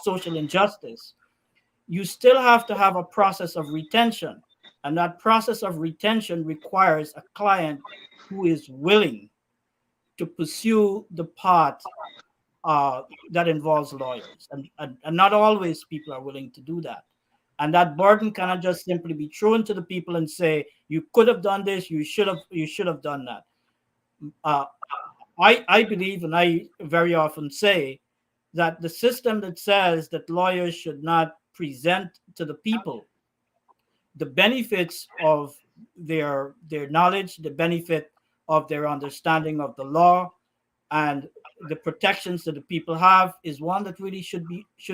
social injustice, you still have to have a process of retention. And that process of retention requires a client who is willing to pursue the path that involves lawyers. And not always people are willing to do that. And that burden cannot just simply be thrown to the people and say, you could have done this, you should have done that. I believe, and I very often say, that the system that says that lawyers should not present to the people the benefits of their knowledge, the benefit of their understanding of the law, and the protections that the people have, is one that really should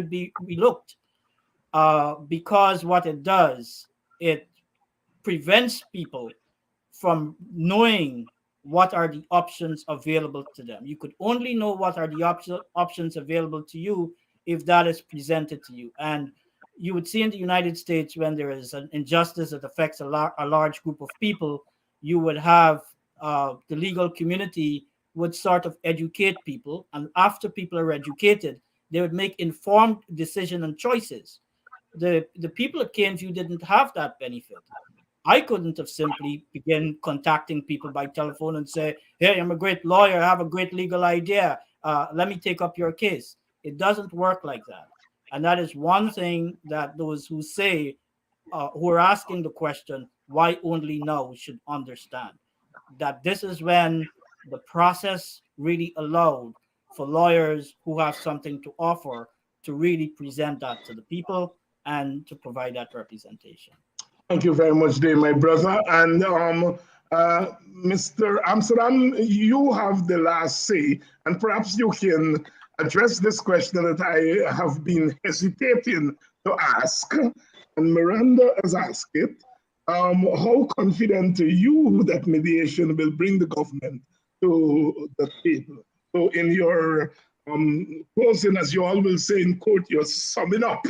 be relooked, because what it does, it prevents people from knowing what are the options available to them. You could only know what are the options available to you if that is presented to you. And you would see in the United States, when there is an injustice that affects a large group of people, you would have the legal community would sort of educate people. And after people are educated, they would make informed decisions and choices. The people at Caneview didn't have that benefit. I couldn't have simply begun contacting people by telephone and say, hey, I'm a great lawyer, I have a great legal idea, let me take up your case. It doesn't work like that. And that is one thing that those who say, who are asking the question, why only now, should understand. That this is when the process really allowed for lawyers who have something to offer to really present that to the people and to provide that representation. Thank you very much, Dave, my brother. And Mr. Amsterdam, you have the last say, and perhaps you can address this question that I have been hesitating to ask, and Miranda has asked it. How confident are you that mediation will bring the government to the table? So in your closing, as you always say in court, you're summing up.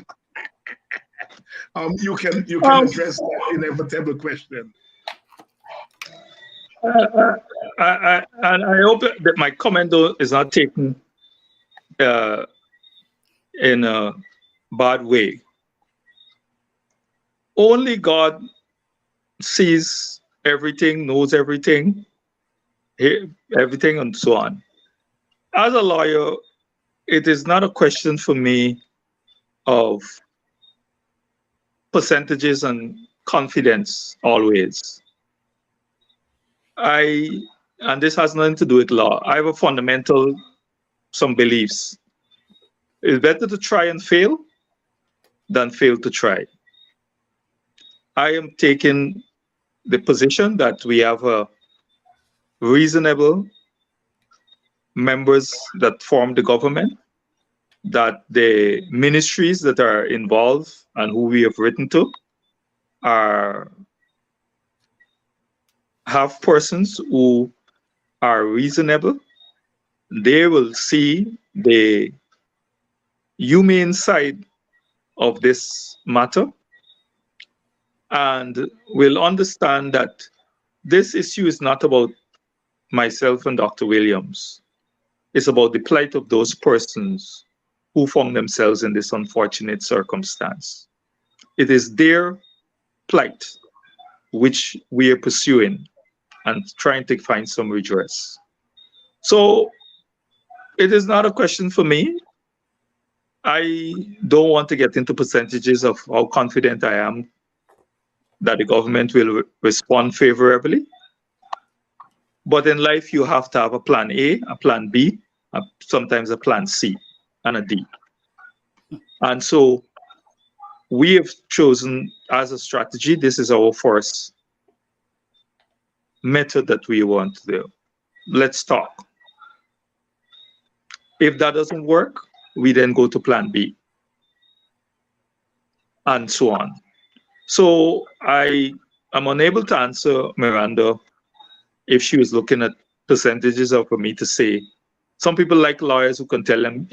You can address that inevitable question. And I hope that my comment though is not taken in a bad way. Only God sees everything, knows everything, everything, and so on. As a lawyer, it is not a question for me of percentages and confidence always. And this has nothing to do with law. I have some beliefs. It's better to try and fail than fail to try. I am taking the position that we have a reasonable members that form the government, that the ministries that are involved and who we have written to have persons who are reasonable. They will see the humane side of this matter and will understand that this issue is not about myself and Dr. Williams. It's about the plight of those persons who found themselves in this unfortunate circumstance. It is their plight which we are pursuing and trying to find some redress. So it is not a question for me. I don't want to get into percentages of how confident I am that the government will respond favorably. But in life, you have to have a plan A, a plan B, sometimes a plan C, and a D. And so we have chosen as a strategy, this is our first method that we want to do. Let's talk. If that doesn't work, we then go to plan B, and so on. So I am unable to answer Miranda if she was looking at percentages or for me to say. Some people like lawyers who can tell them,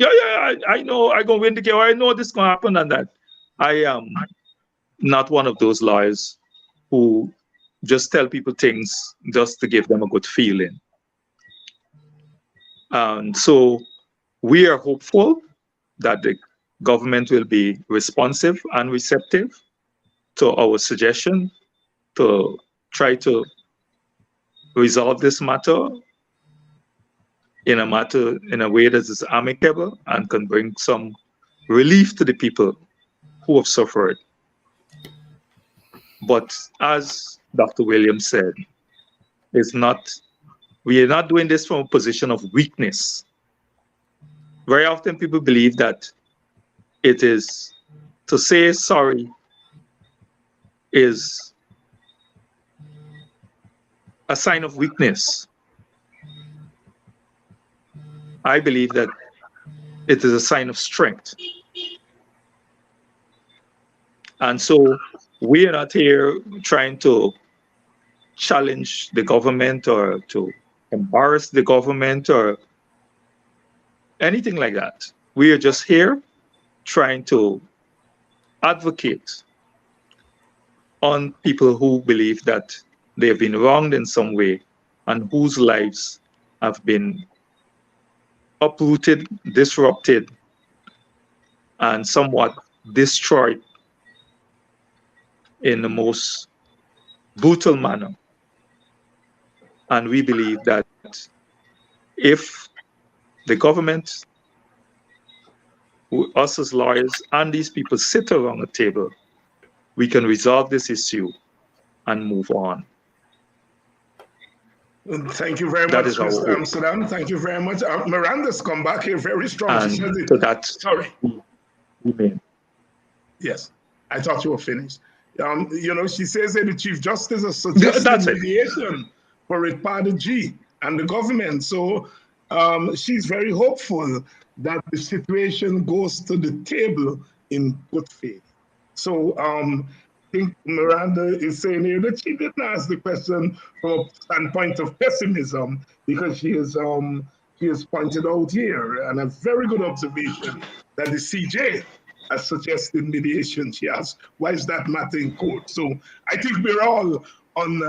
I know I'm going to win the case, or I know this is going to happen and that. I am not one of those lawyers who just tell people things just to give them a good feeling. And so we are hopeful that the government will be responsive and receptive to our suggestion to try to resolve this matter in a way that is amicable and can bring some relief to the people who have suffered. But as Dr. Williams said, we are not doing this from a position of weakness. Very often people believe that it is to say sorry is a sign of weakness. I believe that it is a sign of strength. And so we are not here trying to challenge the government or to embarrass the government or anything like that. We are just here trying to advocate on people who believe that they have been wronged in some way and whose lives have been uprooted, disrupted, and somewhat destroyed in the most brutal manner. And we believe that if the government, us as lawyers, and these people sit around a table, we can resolve this issue and move on. Thank you very much, Mr. Amsterdam. Thank you very much. Miranda's come back here very strong. And she says it. so that Sorry. Amen. Yes, I thought you were finished. She says that the Chief Justice has suggested mediation. for it, Father G and the government. So she's very hopeful that the situation goes to the table in good faith. So I think Miranda is saying here that she didn't ask the question from a standpoint of pessimism, because she has pointed out here, and a very good observation, that the CJ has suggested mediation. She asked, why is that matter in court? So I think we're all on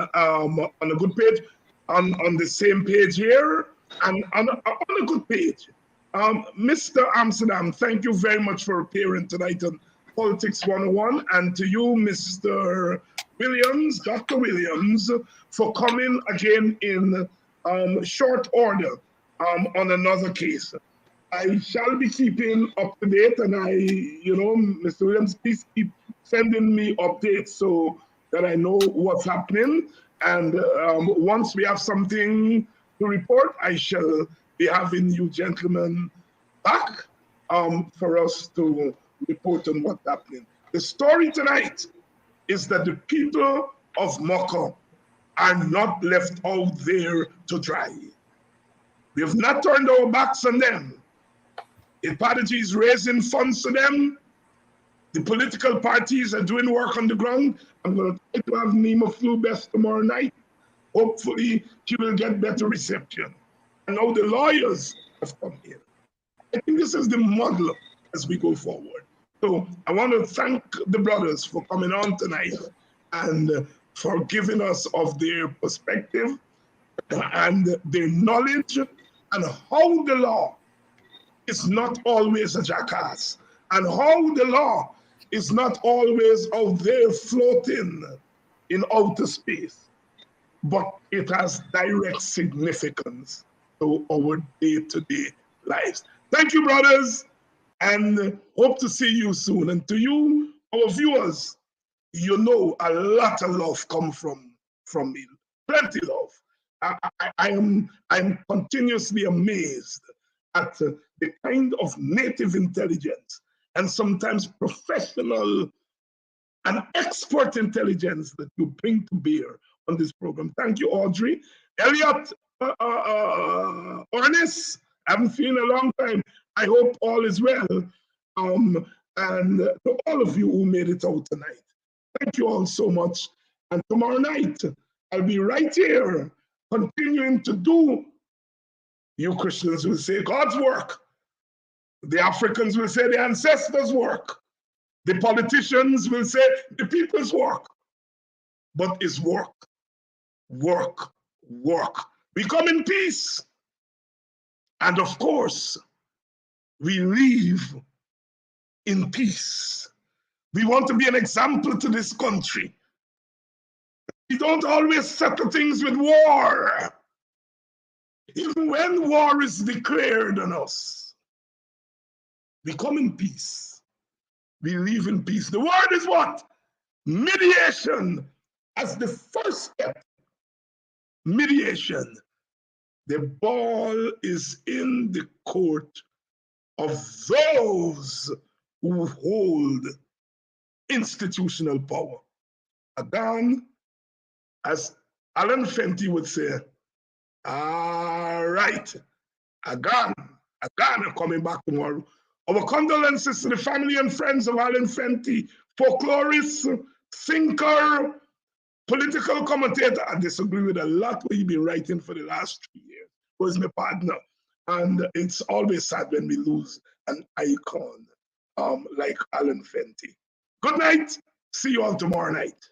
a good page, on the same page here, and on a good page. Mr. Amsterdam, thank you very much for appearing tonight on Politics 101, and to you, Mr. Williams, Dr. Williams, for coming again in short order on another case. I shall be keeping up to date, and Mr. Williams, please keep sending me updates so that I know what's happening. And once we have something to report, I shall be having you gentlemen back for us to report on what's happening. The story tonight is that the people of Mocha are not left out there to dry. We have not turned our backs on them. Ipadaji is raising funds for them. The political parties are doing work on the ground. I'm going to try to have Nima Flubest tomorrow night. Hopefully, she will get better reception. And now the lawyers have come in. I think this is the model as we go forward. So I want to thank the brothers for coming on tonight and for giving us of their perspective and their knowledge and how the law is not always a jackass, and how the law is not always out there floating in outer space, but it has direct significance to our day-to-day lives. Thank you, brothers, and hope to see you soon. And to you, our viewers, a lot of love come from me, plenty love. I'm continuously amazed at the kind of native intelligence and sometimes professional and expert intelligence that you bring to bear on this program. Thank you, Audrey. Elliot, Ernest, I haven't seen in a long time. I hope all is well. And to all of you who made it out tonight, thank you all so much. And tomorrow night, I'll be right here continuing to do, you Christians will say, God's work. The Africans will say the ancestors' work. The politicians will say the people's work. But it's work, work, work. We come in peace. And of course, we live in peace. We want to be an example to this country. We don't always settle things with war. Even when war is declared on us, we come in peace. We live in peace. The word is what? Mediation as the first step. Mediation. The ball is in the court of those who hold institutional power. Again, as Alan Fenty would say, all right, again, I'm coming back tomorrow. Our condolences to the family and friends of Alan Fenty, folklorist, thinker, political commentator. I disagree with a lot what he's been writing for the last 3 years. He was my partner. And it's always sad when we lose an icon like Alan Fenty. Good night. See you all tomorrow night.